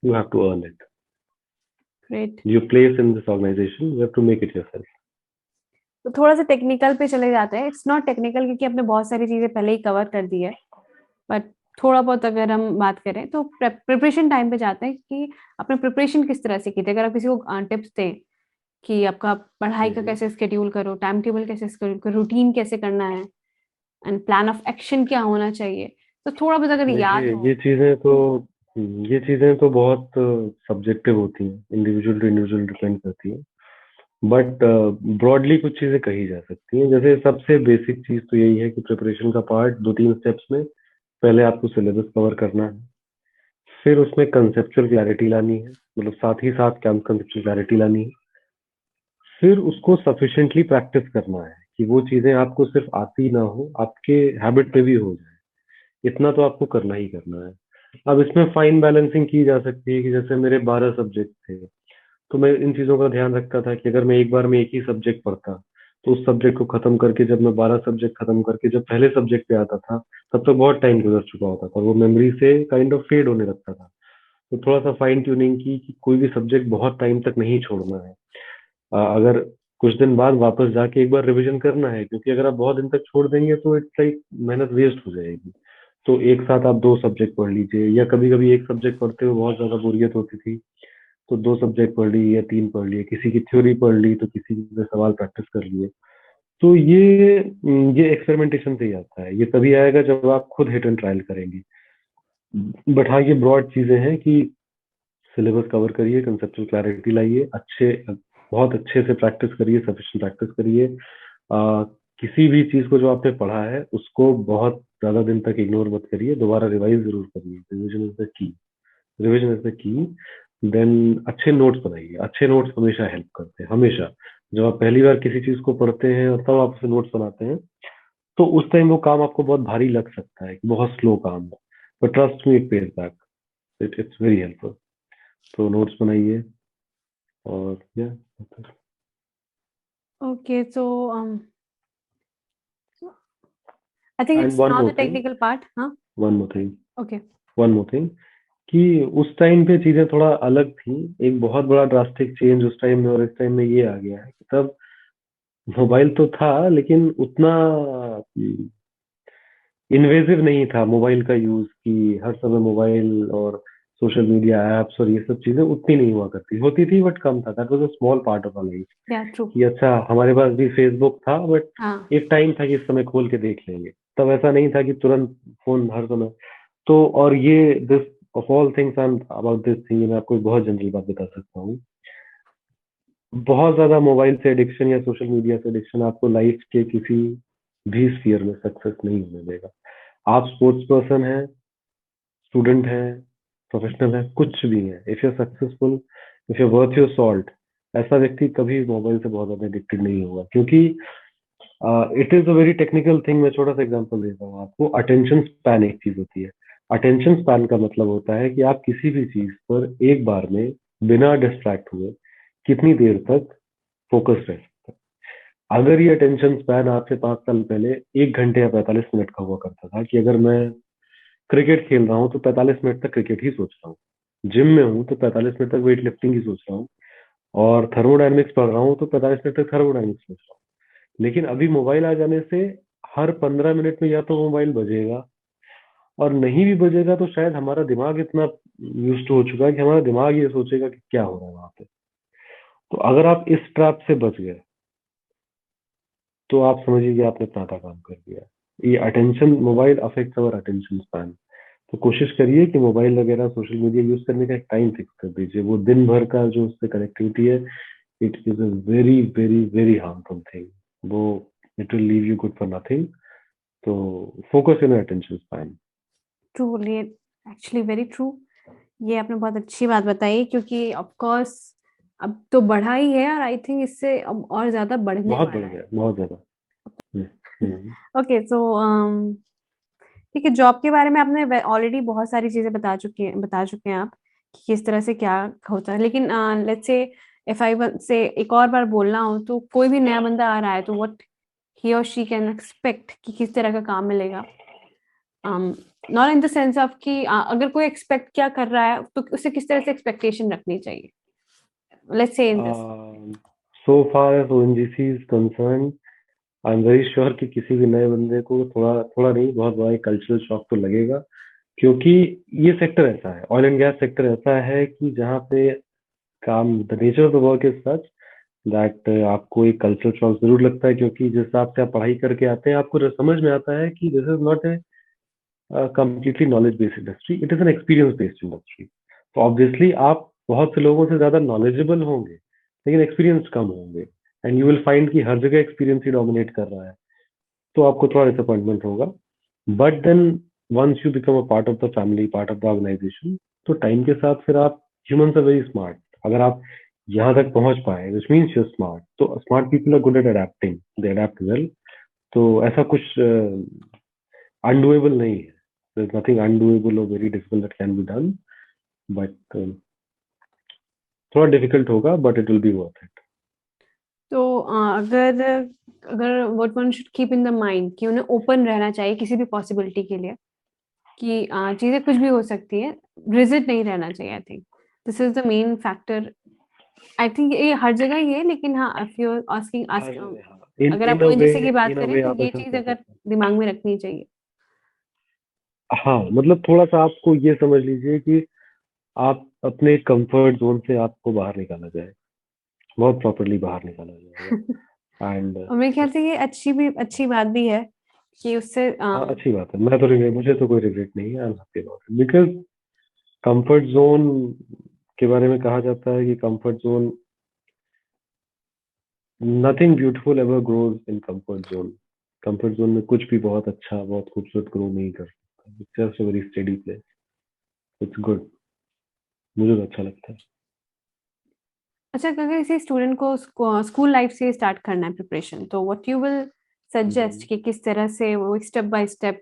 you have to earn it. Great. You place in this organisation, you have to make it yourself. तो थोड़ा सा टेक्निकल पे चले जाते हैं, इट्स नॉट टेक्निकल क्योंकि आपने बहुत सारी चीजें पहले ही कवर कर दी है, बट थोड़ा बहुत अगर हम बात करें तो प्रिपरेशन टाइम पे जाते हैं कि आपने प्रिपरेशन किस तरह से की थी। अगर आप किसी को टिप्स दें कि आपका पढ़ाई का कैसे स्केड्यूल करो, टाइम टेबल कैसे स्केड्यूल करो, रूटीन कैसे करना है, एंड प्लान ऑफ एक्शन क्या होना चाहिए, तो थोड़ा बहुत अगर याद देखिए, हो। ये चीजें तो बहुत सब्जेक्टिव होती हैं, इंडिविजुअल टू इंडिविजुअल डिपेंड करती है। बट ब्रॉडली कुछ चीजें कही जा सकती हैं। जैसे सबसे बेसिक चीज तो यही है कि प्रिपरेशन का पार्ट 2-3 स्टेप्स में पहले आपको सिलेबस कवर करना है, फिर उसमें कंसेप्चुअल क्लैरिटी लानी है, मतलब साथ ही साथ कंसेप्चुअल क्लैरिटी लानी है, फिर उसको सफिशिएंटली प्रैक्टिस करना है कि वो चीजें आपको सिर्फ आती ना हो, आपके हैबिट पे भी हो जाए। इतना तो आपको करना ही करना है। अब इसमें फाइन बैलेंसिंग की जा सकती है कि जैसे मेरे 12 सब्जेक्ट थे, तो मैं इन चीजों का ध्यान रखता था कि अगर मैं एक बार में एक ही सब्जेक्ट पढ़ता, तो उस सब्जेक्ट को खत्म करके जब मैं 12 सब्जेक्ट खत्म करके जब पहले सब्जेक्ट पे आता था, तब तक बहुत टाइम गुजर चुका होता था, वो मेमोरी से काइंड ऑफ फेड होने लगता था। तो थोड़ा सा फाइन ट्यूनिंग की कि कोई भी सब्जेक्ट बहुत टाइम तक नहीं छोड़ना है। अगर कुछ दिन बाद वापस जाके एक बार रिवीजन करना है, क्योंकि अगर आप बहुत दिन तक छोड़ देंगे तो इट्स लाइक मेहनत वेस्ट हो जाएगी। तो एक साथ आप 2 सब्जेक्ट पढ़ लीजिए, या कभी कभी एक सब्जेक्ट पढ़ते हुए बहुत ज्यादा बोरियत होती थी, तो 2 सब्जेक्ट पढ़ ली या 3 पढ़ लिए, किसी की थ्योरी पढ़ ली तो किसी के सवाल प्रैक्टिस कर लिए। तो ये एक्सपेरिमेंटेशन से ही आता है, ये तभी आएगा जब आप खुद हिट एंड ट्रायल करेंगे। बट हाँ, ये ब्रॉड चीजें हैं कि सिलेबस कवर करिए, कंसेप्चुअल क्लैरिटी लाइए, बहुत अच्छे से प्रैक्टिस करिए, सफिशिएंट प्रैक्टिस करिए। किसी भी चीज को जो आपने पढ़ा है उसको बहुत ज्यादा दिन तक इग्नोर मत करिए, दोबारा रिवाइज जरूर करिए। Revision is the key, revision is the key. देन अच्छे नोट्स बनाइए, अच्छे नोट्स हमेशा हेल्प करते हैं, हमेशा। जब आप पहली बार किसी चीज को पढ़ते हैं और तब आप उसे नोट्स बनाते हैं, तो उस टाइम वो काम आपको बहुत भारी लग सकता है, बहुत स्लो काम है, but trust me, it pays back, it's very helpful. तो नोट्स बनाइए और yeah okay, so I think and it's not the technical part. हाँ, one more thing okay. One more thing कि उस टाइम पे चीजें थोड़ा अलग थी। एक बहुत बड़ा ड्रास्टिक चेंज उस टाइम में और इस टाइम में ये आ गया है कि तब मोबाइल तो था लेकिन उतना इन्वेजिव नहीं था मोबाइल का यूज, कि हर समय मोबाइल और सोशल मीडिया एप्स और ये सब चीजें उतनी नहीं हुआ करती, होती थी बट कम था। That was a small part of our life या ट्रू। कि अच्छा हमारे पास भी फेसबुक था, बट हाँ एक टाइम था कि इस समय खोल के देख लेंगे। तब ऐसा नहीं था कि तुरंत फोन हर समय। तो और ये this of all things I am about this thing, मैं आपको एक बहुत जनरल बात बता सकता हूँ। बहुत ज्यादा मोबाइल से एडिक्शन या सोशल मीडिया से एडिक्शन आपको लाइफ के किसी भी स्फीयर में सक्सेस नहीं होने देगा। आप स्पोर्ट्स पर्सन हैं, स्टूडेंट हैं, प्रोफेशनल है, कुछ भी है, if you are successful, if you worth your salt, ऐसा व्यक्ति कभी मोबाइल से बहुत ज्यादा एडिक्टेड नहीं होगा। क्योंकि it is a very technical thing. मैं छोटा सा एग्जांपल देता हूँ आपको। अटेंशन स्पैन एक चीज होती है। अटेंशन स्पैन का मतलब होता है कि आप किसी भी चीज पर एक बार में बिना डिस्ट्रैक्ट हुए कितनी देर तक फोकस रह सकते हैं। अगर ये अटेंशन स्पैन आपसे 5 साल पहले 1 घंटे या 45 मिनट का हुआ करता था कि अगर मैं क्रिकेट खेल रहा हूँ तो 45 मिनट तक क्रिकेट ही सोच रहा हूँ, जिम में हूँ तो 45 मिनट तक वेट लिफ्टिंग ही सोच रहा हूँ, और थर्मोडायनेमिक्स पढ़ रहा हूँ तो 45 मिनट तक थर्मोडायनेमिक्स सोच रहा हूँ। लेकिन अभी मोबाइल आ जाने से हर 15 मिनट में या तो मोबाइल बजेगा, और नहीं भी बजेगा तो शायद हमारा दिमाग इतना यूज हो चुका है कि हमारा दिमाग ये सोचेगा कि क्या हो रहा है वहां पे। तो अगर आप इस ट्रैप से बच गए तो आप समझिए कि आपने अपना आधा काम कर दिया। ये attention, mobile affects our attention span. तो कोशिश करिए कि मोबाइल वगैरह सोशल मीडिया यूज करने का एक टाइम फिक्स कर दीजिए। वो दिन भर का जो उससे कनेक्टिविटी है, it is a very very very harmful thing. वो it will leave you good for nothing. तो focus in attention span. Truly, actually very true. ये आपने बहुत अच्छी बात बताई क्योंकि ऑफ कोर्स अब तो बढ़ा ही है और आई थिंक इससे अब और ज्यादा बढ़ने बहुत बढ़ वाला है। गया, बहुत ज्यादा। हम्म, हम्म, ओके सो ठीक है, जॉब के बारे में आपने ऑलरेडी बहुत सारी चीजें बता चुके हैं आप कि किस तरह से क्या होता है। लेकिन लेट्स से इफ आई से एक और बार बोलना हो तो कोई भी नया बंदा आ रहा है तो व्हाट ही और शी कैन एक्सपेक्ट कि किस तरह का काम मिलेगा। Not in the sense of कि अगर कोई एक्सपेक्ट क्या कर रहा है तो उसे किस तरह से एक्सपेक्टेशन रखनी चाहिए। Let's say in this. So far as ONGC is concern, I am very sure कि किसी भी नए बंदे को थोड़ा थोड़ा नहीं, बहुत बड़ा एक कल्चरल शॉक तो लगेगा। क्योंकि ये सेक्टर ऐसा है, ऑयल एंड गैस सेक्टर ऐसा है कि जहाँ पे काम, the nature of the work is such that आपको एक कल्चरल शॉक जरूर लगता है। क्योंकि जिस हिसाब से आप पढ़ाई करके आते हैं आपको समझ में आता है कि this is not a completely knowledge based industry, it is an experience based industry। तो ऑब्वियसली आप बहुत से लोगों से ज्यादा नॉलेजेबल होंगे लेकिन एक्सपीरियंस कम होंगे, एंड यू विल फाइंड कि हर जगह एक्सपीरियंस ही डोमिनेट कर रहा है। तो आपको थोड़ा डिसअपॉइंटमेंट होगा। But then once you become a part of the family, part of the organisation, तो टाइम के साथ फिर आप, ह्यूमंस आर वेरी स्मार्ट। अगर आप यहाँ तक पहुंच पाए विच मीन्स यू स्मार्ट। तो smart people are good at adapting, they adapt well. तो ऐसा कुछ अनडूएबल नहीं है। There's nothing undoable or very difficult that can be done, but थोड़ा डिफिकल्ट होगा, but it will be worth it। तो अगर अगर what one should keep in the mind कि उन्हें ओपन रहना चाहिए किसी भी पॉसिबिलिटी के लिए कि चीजें कुछ भी हो सकती है, रिजिड नहीं रहना चाहिए। I think this is the main factor. I think ये हर जगह ही है लेकिन हाँ if you asking her ask हाँ, इन अगर इन आप अ वे, ओएनजीसी की बात इन अ करें वे तो आप ये ऐसा चीज कह अगर सकते दिमाग में रखनी चाहिए। हैं। हाँ, मतलब थोड़ा सा आपको ये समझ लीजिए कि आप अपने कंफर्ट जोन से आपको बाहर निकाला जाए, बहुत प्रॉपरली बाहर निकाला जाएगा। एंड और मेरे ख्याल से ये अच्छी बात भी है कि उससे हाँ, अच्छी बात है। मैं तो मुझे तो कोई रिग्रेट नहीं है, I am happy about it. Because comfort zone के बारे में कहा जाता है कि comfort zone, nothing beautiful ever grows in comfort zone. Comfort zone में कुछ भी बहुत अच्छा, बहुत खूबसूरत ग्रो नहीं कर सकता। It's just a very steady place. It's good, मुझे तो अच्छा लगता है। अच्छा, अगर किसी स्टूडेंट को स्कूल लाइफ से स्टार्ट करना है प्रिपरेशन तो व्हाट यू विल सजेस्ट कि किस तरह से वो स्टेप बाय स्टेप,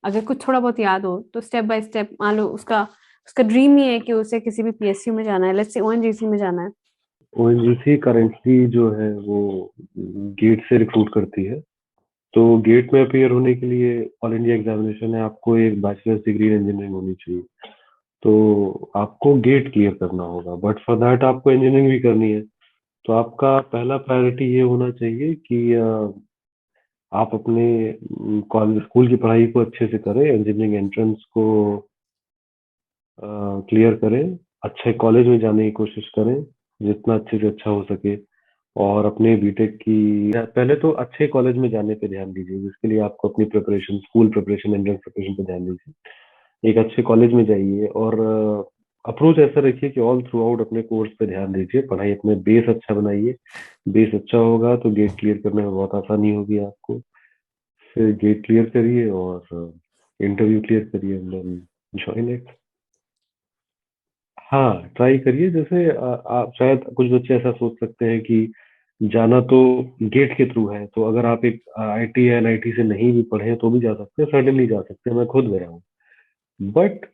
अगर कुछ थोड़ा बहुत याद हो तो स्टेप बाय स्टेप, मान लो उसका उसका ड्रीम ही है कि उसे किसी भी पीएसयू में जाना है, लेट्स से ओएनजीसी में जाना है। ओएनजीसी करेंटली जो है वो गेट से रिक्रूट करती है। तो गेट में अपीयर होने के लिए ऑल इंडिया एग्जामिनेशन है, आपको एक बैचलर्स डिग्री इन इंजीनियरिंग होनी चाहिए। तो आपको गेट क्लियर करना होगा, बट फॉर दैट आपको इंजीनियरिंग भी करनी है। तो आपका पहला प्रायोरिटी ये होना चाहिए कि आप अपने कॉलेज स्कूल की पढ़ाई को अच्छे से करें, इंजीनियरिंग एंट्रेंस को क्लियर करें, अच्छे कॉलेज में जाने की कोशिश करें, जितना अच्छे से अच्छा हो सके। और अपने बीटेक की पहले तो अच्छे कॉलेज में जाने पे ध्यान दीजिए, जिसके लिए आपको अपनी preparation, school preparation, entrance preparation पे ध्यान दीजिए। एक अच्छे कॉलेज में जाइए और अप्रोच ऐसा रखिए कि ऑल थ्रू आउट अपने कोर्स पे ध्यान दीजिए, पढ़ाई अपने बेस अच्छा बनाइए। बेस अच्छा होगा तो गेट क्लियर करने में बहुत आसानी होगी आपको। फिर गेट क्लियर करिए और इंटरव्यू क्लियर करिए, ज्वाइन इट। हाँ, ट्राई करिए। जैसे आप शायद कुछ बच्चे ऐसा सोच सकते हैं कि जाना तो गेट के थ्रू है, तो अगर आप एक आईटी या एनआईटी से नहीं भी पढ़े तो भी जा सकते हैं, सर्टेनली जा सकते हैं, मैं खुद गया हूँ। बट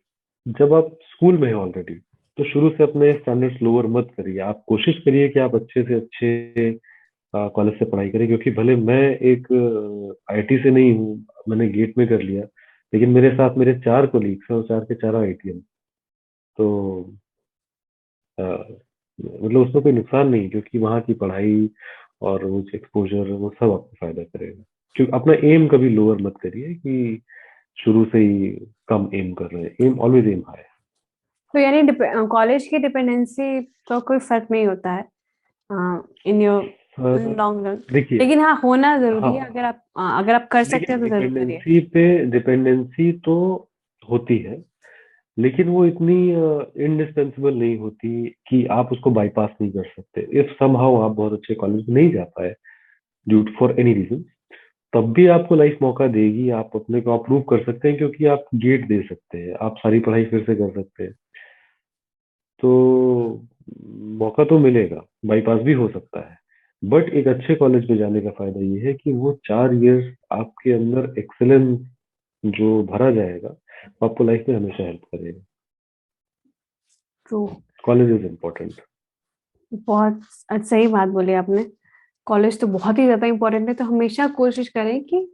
जब आप स्कूल में हैं ऑलरेडी, तो शुरू से अपने स्टैंडर्ड्स लोअर मत करिए। आप कोशिश करिए कि आप अच्छे से अच्छे कॉलेज से पढ़ाई करें, क्योंकि भले मैं एक आईटी से नहीं हूँ, मैंने गेट में कर लिया, लेकिन मेरे साथ मेरे 4 कोलीग्स हैं और 4 के 4 आईटी। तो मतलब उसमें कोई नुकसान नहीं, क्योंकि वहाँ की पढ़ाई और वो एक्सपोजर वो सब आपको फायदा करेगा। क्योंकि अपना एम कभी लोअर मत करिए कि शुरू से ही कम एम कर रहे हैं। Aim always aim high. तो यानी कॉलेज की डिपेंडेंसी का कोई फर्क नहीं होता है इन योर लॉन्ग रन, देखिए, लेकिन हाँ होना जरूरी है। हाँ, अगर आप कर सकते देखिए, हैं तो जरूर करिए। डिपेंडेंसी तो होती है, लेकिन वो इतनी इंडिस्पेंसिबल नहीं होती कि आप उसको बाईपास नहीं कर सकते। इफ समहाउ आप बहुत अच्छे कॉलेज में नहीं जा पाए ड्यू फॉर एनी रीजन, तब भी आपको लाइफ मौका देगी। आप अपने को अप्रूव कर सकते हैं, क्योंकि आप गेट दे सकते हैं, आप सारी पढ़ाई फिर से कर सकते हैं। तो मौका तो मिलेगा, बाईपास भी हो सकता है। बट एक अच्छे कॉलेज में जाने का फायदा ये है कि वो 4 इयर्स आपके अंदर एक्सेलेंस जो भरा जाएगा, वो आपको लाइफ में हमेशा हेल्प करेगा। ट्रू। College is important. बहुत सही बात बोली आपने। कॉलेज तो बहुत ही ज्यादा इम्पोर्टेंट है, तो हमेशा कोशिश करें कि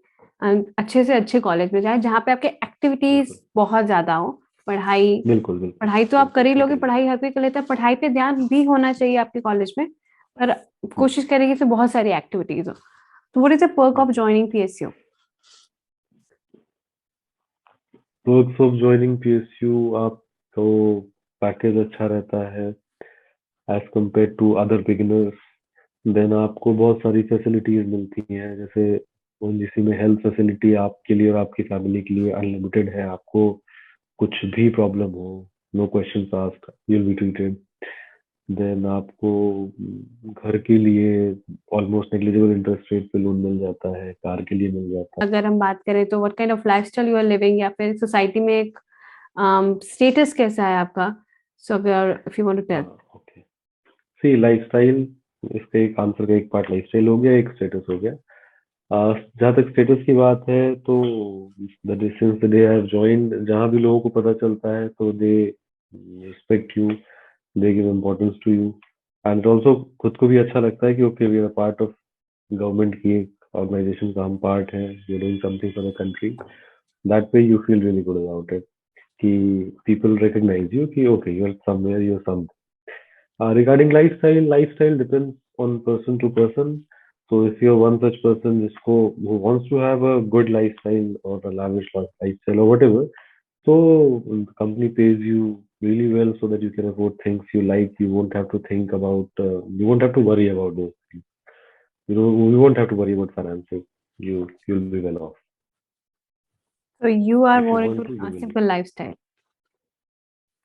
अच्छे से अच्छे कॉलेज में जाएं जहाँ पे आपके एक्टिविटीज बिल्कुल, बहुत ज्यादा हो। पढ़ाई बिल्कुल, बिल्कुल, पढ़ाई तो आप कर बिल्कुल, ही लोगे, एग्री। पढ़ाई हर कोई कर लेता है, पढ़ाई पे ध्यान भी होना चाहिए आपके कॉलेज में, पर कोशिश करें कि इसमें बहुत सारी एक्टिविटीज हो। तो what is the perk of joining PSU? Works of joining PSU, आपको पैकेज अच्छा रहता है as compare to other beginners. देन आपको बहुत सारी फैसिलिटीज मिलती हैं, जैसे ओएनजीसी में हेल्थ फैसिलिटी आपके लिए और आपकी फैमिली के लिए अनलिमिटेड है। आपको कुछ भी प्रॉब्लम हो, no question asked, you will be treated. देन आपको घर के लिए ऑलमोस्ट नेग्लिजिबल इंटरेस्ट रेट पे लोन मिल जाता है, कार के लिए मिल जाता अगर हम बात करें तो what kind of lifestyle you are living, या फिर सोसाइटी में एक स्टेटस कैसा है आपका? सो अगर इफ यू वांट टू है। टेल। ओके, सी लाइफस्टाइल, इसका एक आंसर का एक पार्ट लाइफस्टाइल हो गया, एक स्टेटस हो गया। जहाँ तक स्टेटस की बात है, तो the since the day I have joined, जहाँ भी लोगों को पता चलता है तो they respect you, they give importance to you. And also खुद को भी अच्छा लगता है कि okay, we are part of government की एक ऑर्गेनाइजेशन का हम पार्ट हैं, we are doing something for the country. That way you feel really good about it, कि पीपल रिकॉग्नाइज यू कि okay, you are somewhere, you are some. Regarding lifestyle depends on person to person. So if you're one such person who wants to have a good lifestyle or a lavish lifestyle or whatever, so the company pays you really well so that you can afford things you like. You won't have to think about, you won't have to worry about those things. You won't have to worry about finances. You'll be well off. So you are If you more want into to, you a will be. simple lifestyle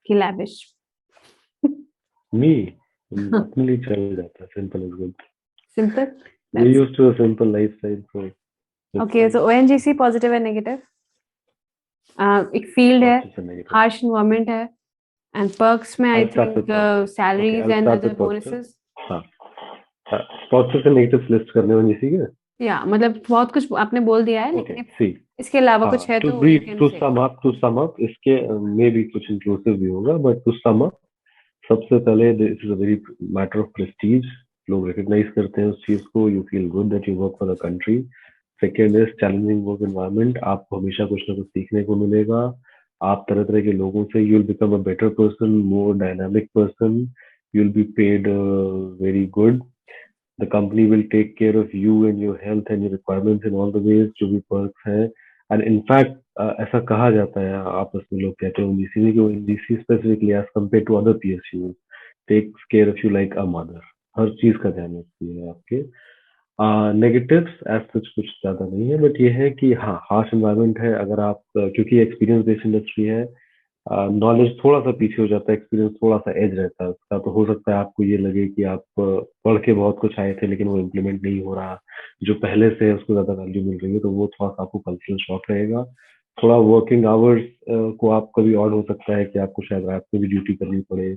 कि lavish? Me, अपने लिए चल जाता है, simple is good. Simple? We're That's used to a simple lifestyle, so it's okay. fine. So ONGC positive and negative. एक फील्ड है, Positive and negative. Harsh environment है, एंड पर्क्स में आई I'll start think with positive. Okay, salaries I'll and start other with positive. Bonuses. हाँ, पॉजिटिव एंड नेगेटिव लिस्ट करने वाली इसी के। या मतलब बहुत कुछ आपने बोल दिया है, ओके, लेकिन सी, इसके अलावा हाँ, कुछ है टू तो यू ब्रीफ, कैन टू से। सम अप, इसके में भी कुछ इंक्लूसिव भी होगा, बट टू सम अप, सबसे पहले this is a very matter of Prestige. लोग रिकॉग्नाइज करते हैं उस चीज को, you feel good that you work for the country. Second is challenging work environment, आपको हमेशा कुछ ना कुछ सीखने को मिलेगा। आप तरह तरह के लोगों से, you will become a better person, more dynamic person, you will be paid very good. The company will take care of you and your health and your requirements in all the ways, जो भी perks हैं। एंड इनफैक्ट ऐसा कहा जाता है, आपस में लोग कहते हैं ओजीसी में, कि OGC specifically as compare to other PSU takes care of you like a mother, हर चीज का ध्यान रखती है आपके। नेगेटिव्स एज सच कुछ ज्यादा नहीं है, बट ये है कि हाँ, हार्श एनवायरनमेंट है। अगर आप क्योंकि एक्सपीरियंस बेस्ड इंडस्ट्री है, नॉलेज थोड़ा सा पीछे हो जाता है, एक्सपीरियंस थोड़ा सा एज रहता है उसका। तो हो सकता है आपको ये लगे कि आप पढ़ के बहुत कुछ आए थे लेकिन वो इम्प्लीमेंट नहीं हो रहा, जो पहले से है उसको ज्यादा वैल्यू मिल रही है, तो वो थोड़ा सा आपको कल्चरल शॉक रहेगा। थोड़ा वर्किंग आवर्स को आप कभी ऑड हो सकता है कि आपको शायद रात में भी ड्यूटी करनी पड़े।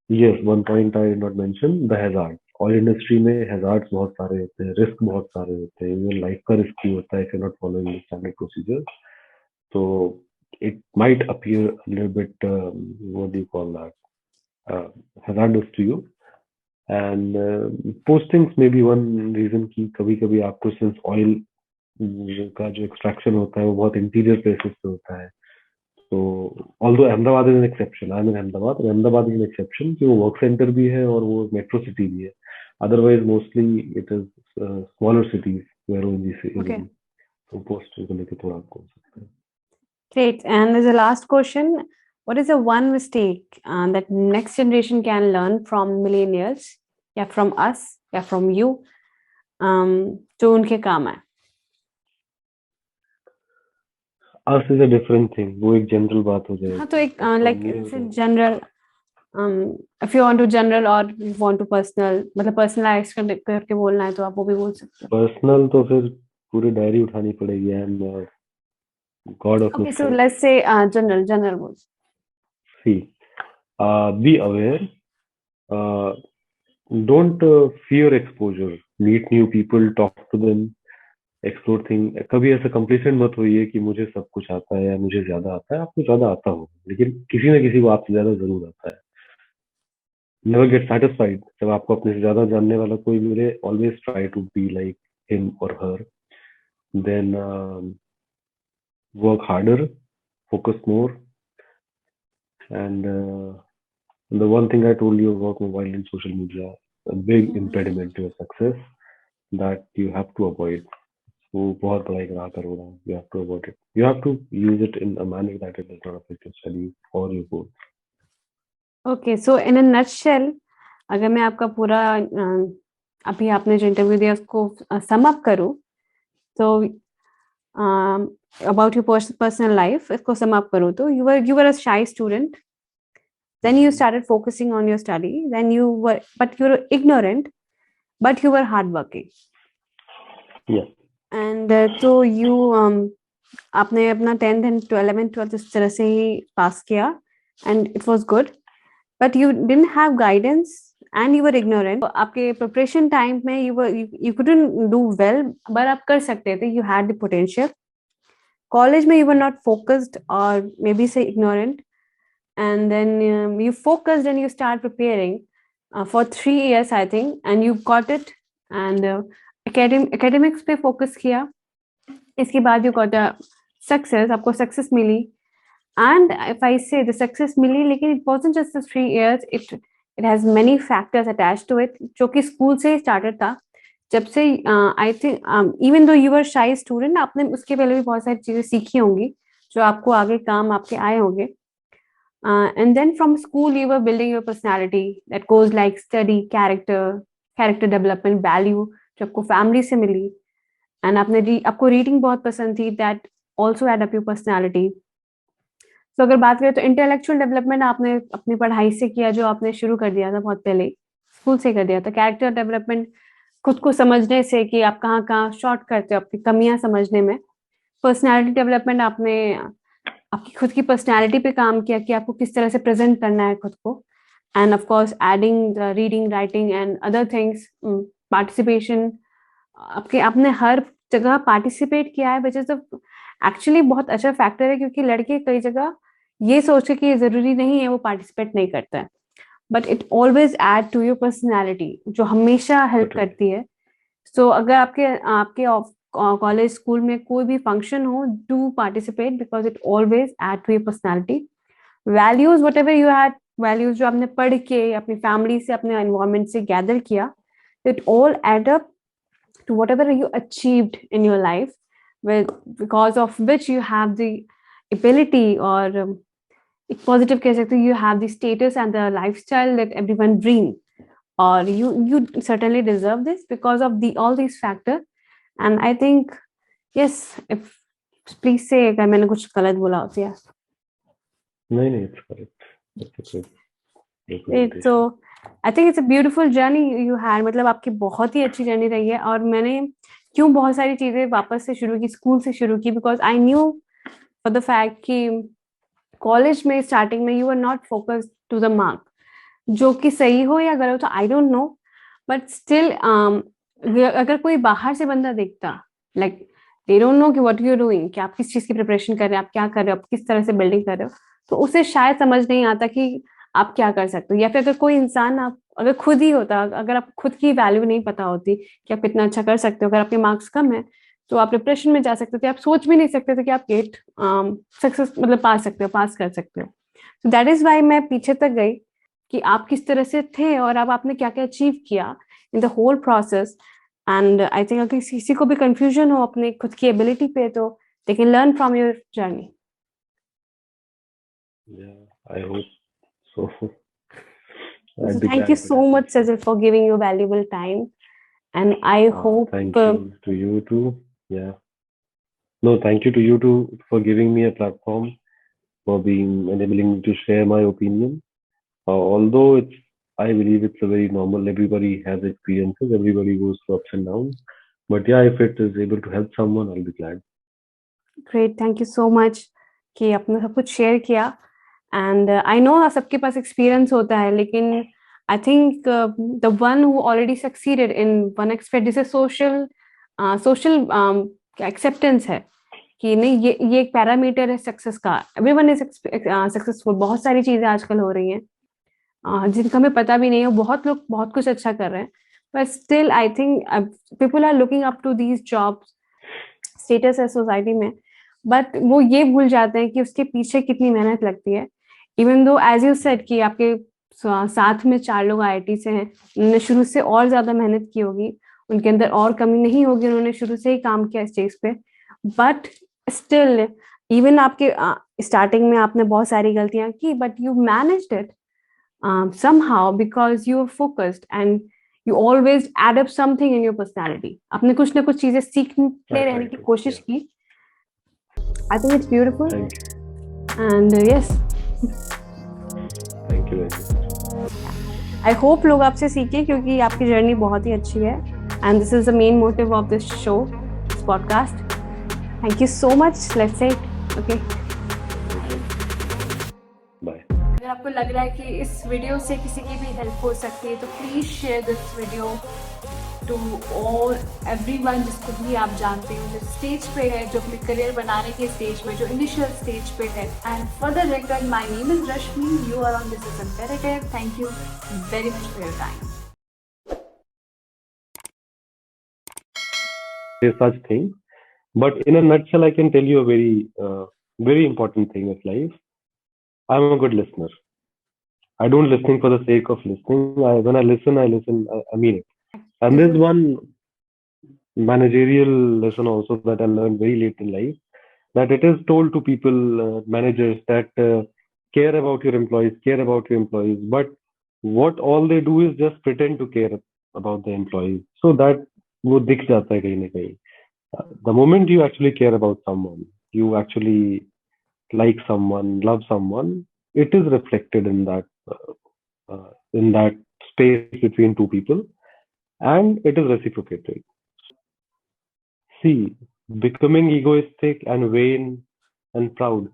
Yes, one point I did not mention, the hazard. Oil industry में हैजार्ड्स बहुत सारे होते हैं, रिस्क बहुत सारे होते हैं, इवन लाइफ का रिस्क भी होता है if you not following standard procedure. तो it might appear a little bit, what do you call that, hazardous to you. And postings may be one reason कि कभी कभी आपको, सिंस ऑयल का जो एक्सट्रैक्शन होता है वो बहुत इंटीरियर प्लेसेस पे होता है, तो although Ahmedabad is an exception, I am in Ahmedabad, Ahmedabad is an exception कि वो वर्क सेंटर भी है और वो मेट्रो सिटी भी है। Otherwise mostly it is smaller cities where only से Okay. तो पोस्टिंग को लेकर थोड़ा आपको हो सकता है। Great. And as a last question, what is the one mistake that next generation can learn from millennials, या from us, या from you, जो उनके काम है? Us is a different thing, वो एक जनरल बात हो जाएगी। हाँ, तो एक From like me it's a तो general, if you want to general or you want to personal, मतलब personalize करके बोलना है तो आप वो भी बोल सकते हो। पर्सनल तो फिर पूरी डायरी उठानी पड़ेगी। I am god of Okay, so mistake. let's say general बोल। See, be aware, don't fear exposure, meet new people, talk to them, explore thing. कभी ऐसा कंप्लीशन मत होइए कि मुझे सब कुछ आता है या मुझे ज्यादा आता है। आपको ज्यादा आता हो लेकिन किसी ना किसी को आपसे ज्यादा जरूर आता है। Never get satisfied. जब आपको अपने से ज्यादा जानने वाला कोई मिले, always try to be like him और her. Then work harder, focus more, and the one thing I told you about mobile and social media, a big impediment to your success that you have to avoid. वो बहुत बड़ा एक राह करोगा। You have to avoid it. You have to use it in a manner that it does not affect your studies or your goals. Okay, so in a nutshell, अगर मैं आपका पूरा अभी आपने जो इंटरव्यू दिया उसको सम अप करूं, तो about your personal life, इसको sum up करूं तो you were a shy student, then you started focusing on your study, then you were ignorant, but you were hardworking. Yeah. And so you आपने अपना 10th and 11th 12th इस तरह से ही पास किया and it was good, but you didn't have guidance and you were ignorant. आपके preparation time में you couldn't do well, but आप कर सकते थे, you had the potential. College में you were not focused or maybe say ignorant, and then you focused and you start preparing for 3 years I think, and you got it, and academics पे focus किया, इसके बाद you got a success, आपको success milli, and if I say the success मिली, लेकिन it wasn't just the 3 years, it has many factors attached to it, जो कि school से ही started था। जब से I think even though you were शाई स्टूडेंट, आपने उसके पहले भी बहुत सारी चीजें सीखी होंगी जो आपको आगे काम आपके आए होंगे। And then from school you were building your personality that goes like study, character development, value जो आपको फैमिली से मिली, एंड आपको रीडिंग बहुत पसंद थी, that also add up your personality. तो अगर बात करें तो इंटेलेक्चुअल डेवलपमेंट आपने अपनी पढ़ाई से किया, जो आपने शुरू कर दिया था बहुत पहले, स्कूल से कर दिया था। कैरेक्टर डेवलपमेंट खुद को समझने से कि आप कहाँ कहाँ शॉर्ट करते हो, आपकी कमियां समझने में। पर्सनालिटी डेवलपमेंट आपने आपकी खुद की पर्सनालिटी पे काम किया कि आपको किस तरह से प्रेजेंट करना है खुद को। End of course adding reading, writing and other things, participation, आपने हर जगह पार्टिसिपेट किया है, विच इज एक्चुअली बहुत अच्छा फैक्टर है, क्योंकि लड़के कई जगह ये सोच के कि ये जरूरी नहीं है वो पार्टिसिपेट नहीं करता है, but it always add to your personality, जो हमेशा हेल्प करती है। सो अगर आपके कॉलेज स्कूल में कोई भी फंक्शन हो, do participate because it always add to your personality. Values, whatever you had, values जो आपने पढ़ के अपनी फैमिली से, अपने एनवायरमेंट से गैदर किया, it all add up to whatever you achieved in your life, because of which you have the ability, or एक positive कह सकते हो, you have the status and the lifestyle that everyone dream, or you certainly deserve this because of the all these factors. And I think yes, if please say अगर मैंने कुछ गलत बोला हो तो yes. नहीं, it's correct. That's a good Great. So I think it's a beautiful journey you had. मतलब आपकी बहुत ही अच्छी जर्नी रही है, और मैंने क्यों बहुत सारी चीजें वापस से शुरू की, स्कूल से शुरू की, because I knew for the fact कि कॉलेज में स्टार्टिंग में you are not focused to the mark, जो कि सही हो या गलत हो I don't know, but still अगर कोई बाहर से बंदा देखता, लाइक दे डोंट नो कि व्हाट यू आर डूइंग, कि आप किस चीज की प्रिपरेशन कर रहे हैं, आप क्या कर रहे हो, आप किस तरह से बिल्डिंग कर रहे हो, तो उसे शायद समझ नहीं आता कि आप क्या कर सकते हो। या फिर अगर कोई इंसान, आप अगर खुद ही होता, अगर आप खुद की वैल्यू नहीं पता होती कि आप कितना अच्छा कर सकते हो, अगर आपके मार्क्स कम है तो आप डिप्रेशन में जा सकते थे, आप सोच भी नहीं सकते थे कि आप गेट सक्सेस मतलब पास कर सकते हो। तो दैट इज वाई मैं पीछे तक गई कि आप किस तरह से थे और अब आपने क्या क्या अचीव किया in the whole process. And I think अगर किसी को भी कंफ्यूजन हो अपने खुद की एबिलिटी पे, तो they can learn from your journey. Yeah, I hope so. So thank you so much, Sejal, for giving your valuable time, and I hope thank you to you too. Yeah. No, thank you to you too for giving me a platform, for being enabling me to share my opinion. Although I believe it's a very normal. Everybody has experiences. Everybody goes through ups and downs. But yeah, if it is able to help someone, I'll be glad. Great, thank you so much कि आपने सब कुछ शेयर किया। एंड आई नो सबके पास एक्सपीरियंस होता है, लेकिन I think the one who already succeeded in one expect, जैसे सोशल एक्सेप्टेंस है कि नहीं, ये एक पैरामीटर है सक्सेस का। Everyone is successful. बहुत सारी चीजें आजकल हो रही हैं जिनका हमें पता भी नहीं है, बहुत लोग बहुत कुछ अच्छा कर रहे हैं, but still I think people are looking up to these jobs, status है सोसाइटी में, बट वो ये भूल जाते हैं कि उसके पीछे कितनी मेहनत लगती है। Even though as you said कि आपके साथ में 4 लोग आईआईटी से हैं, उन्होंने शुरू से और ज्यादा मेहनत की होगी, उनके अंदर और कमी नहीं होगी, उन्होंने शुरू से ही काम किया इस चीज पे, बट स्टिल इवन आपके स्टार्टिंग में आपने बहुत सारी गलतियां की, but you managed it somehow because you are focused and you always add up something in your personality. आपने कुछ ना कुछ चीजें सीखते रहने की कोशिश की। I think it's beautiful. Thank you. And yes. Thank you very much. I hope लोग आपसे सीखें, क्योंकि आपकी जर्नी बहुत ही अच्छी है, and this is the main motive of this show, this podcast. Thank you so much. Let's say okay. Bye. अगर आपको लग रहा है कि इस वीडियो से किसी की भी हेल्प हो सकती है, तो please share this video to all everyone, जिसको भी आप जानते हो, जो स्टेज पे है, जो अपने करियर बनाने के स्टेज पे, जो इनिशियल स्टेज पे है। And for the record, my name is Rashmi, you are on this is imperative. Thank you very much for your time. Such thing, but in a nutshell, I can tell you a very important thing of life. I'm a good listener. I don't listen for the sake of listening. When I listen, I mean it. And there's one managerial lesson also that I learned very late in life, that it is told to people, managers, that care about your employees, but what all they do is just pretend to care about the employees, so that वो दिख जाता है कहीं ना कहीं. The moment you actually care about someone, you actually like someone, love someone, it is reflected in that space between two people, and it is reciprocated. See, becoming egoistic and vain and proud,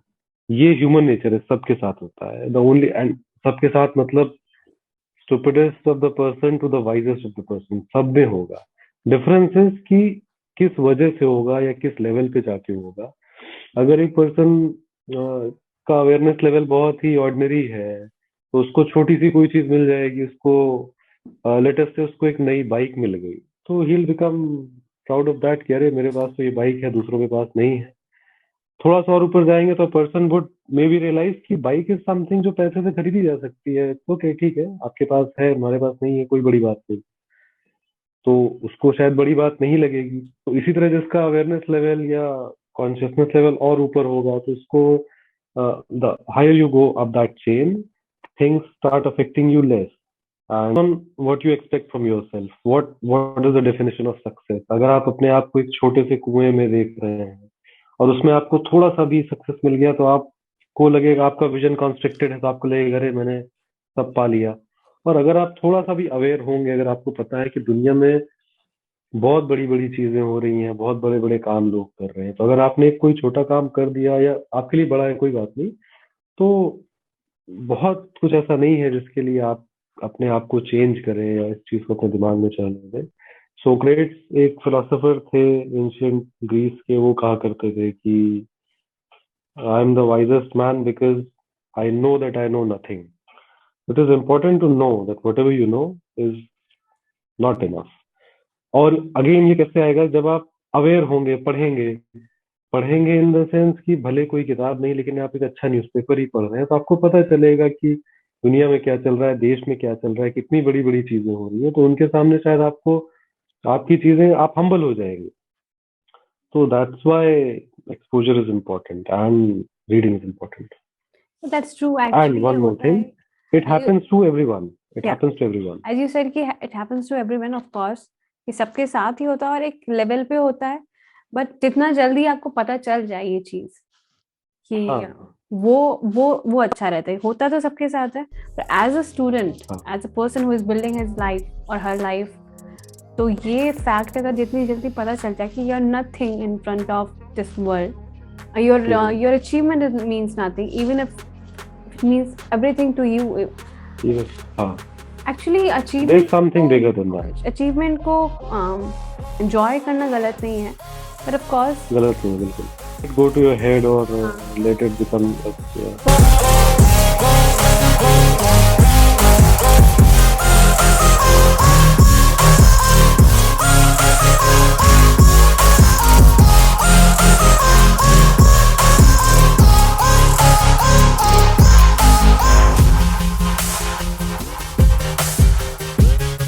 ये human nature है, सबके साथ होता है. The only, and सबके साथ मतलब stupidest of the person to the wisest of the person, सब में होगा. डिफरेंस इज कि किस वजह से होगा या किस लेवल पे जाके होगा. अगर एक पर्सन का अवेयरनेस लेवल बहुत ही ऑर्डिनरी है, तो उसको छोटी सी कोई चीज मिल जाएगी, उसको लेटेस्ट से उसको एक नई बाइक मिल गई, तो he will become proud of that कि अरे मेरे पास तो ये बाइक है, दूसरों के पास नहीं है. थोड़ा सा और ऊपर जाएंगे तो person would maybe realise कि बाइक इज समथिंग जो पैसे से खरीदी जा सकती है. ओके, ठीक है, आपके पास है, हमारे पास नहीं है, कोई बड़ी बात नहीं. तो उसको शायद बड़ी बात नहीं लगेगी। तो इसी तरह जिसका अवेयरनेस लेवल या कॉन्शियसनेस लेवल और ऊपर होगा तो उसको the higher you go up that chain, things start affecting you less. And on what you expect from yourself, what is the definition of success. अगर आप अपने आप को एक छोटे से कुएं में देख रहे हैं और उसमें आपको थोड़ा सा भी सक्सेस मिल गया तो आपको लगेगा, आपका विजन कॉन्स्ट्रिक्टेड है तो आपको लगेगा अरे मैंने सब पा लिया। और अगर आप थोड़ा सा भी अवेयर होंगे, अगर आपको पता है कि दुनिया में बहुत बड़ी बड़ी चीजें हो रही हैं, बहुत बड़े बड़े काम लोग कर रहे हैं, तो अगर आपने कोई छोटा काम कर दिया या आपके लिए बड़ा है कोई बात नहीं, तो बहुत कुछ ऐसा नहीं है जिसके लिए आप अपने आप को चेंज करें या इस चीज को अपने दिमाग में चलाने दें। सोक्रेट्स एक फिलोसोफर थे एंशियंट ग्रीस के, वो कहा करते थे कि I am the wisest man because I know that I know nothing. It is important to know that whatever you know is not enough. और अगेन ये कैसे आएगा, जब आप अवेयर होंगे, पढ़ेंगे पढ़ेंगे इन द सेंस कि भले कोई किताब नहीं लेकिन आप एक अच्छा न्यूज़पेपर ही पढ़ रहे हैं तो आपको पता चलेगा कि दुनिया में क्या चल रहा है, देश में क्या चल रहा है, कितनी बड़ी बड़ी चीजें हो रही है। तो उनके सामने शायद आपको आपकी चीजें, आप हम्बल हो जाएंगे। तो that's why exposure is important and reading is important. That's true. And Actually, one ये मोर होता थिंग, है। It happens to everyone, it Yeah. Happens to everyone. As you said कि it happens to everyone, of course, कि सबके साथ ही होता है और एक लेवल पे होता है, बट जितना जल्दी आपको पता चल जाए ये चीज कि हाँ वो अच्छा रहता है। होता तो सबके साथ है, but as a student, हाँ as a person who is building his life or her life, तो ये फैक्ट अगर जितनी जल्दी पता चल जाए कि you're nothing in front of this world, your achievement means nothing, even if it means everything to you. even हाँ Actually, there's something bigger than that. Achievement को enjoy करना गलत नहीं है, but of course गलत नहीं, बिल्कुल। Go to your head or let it become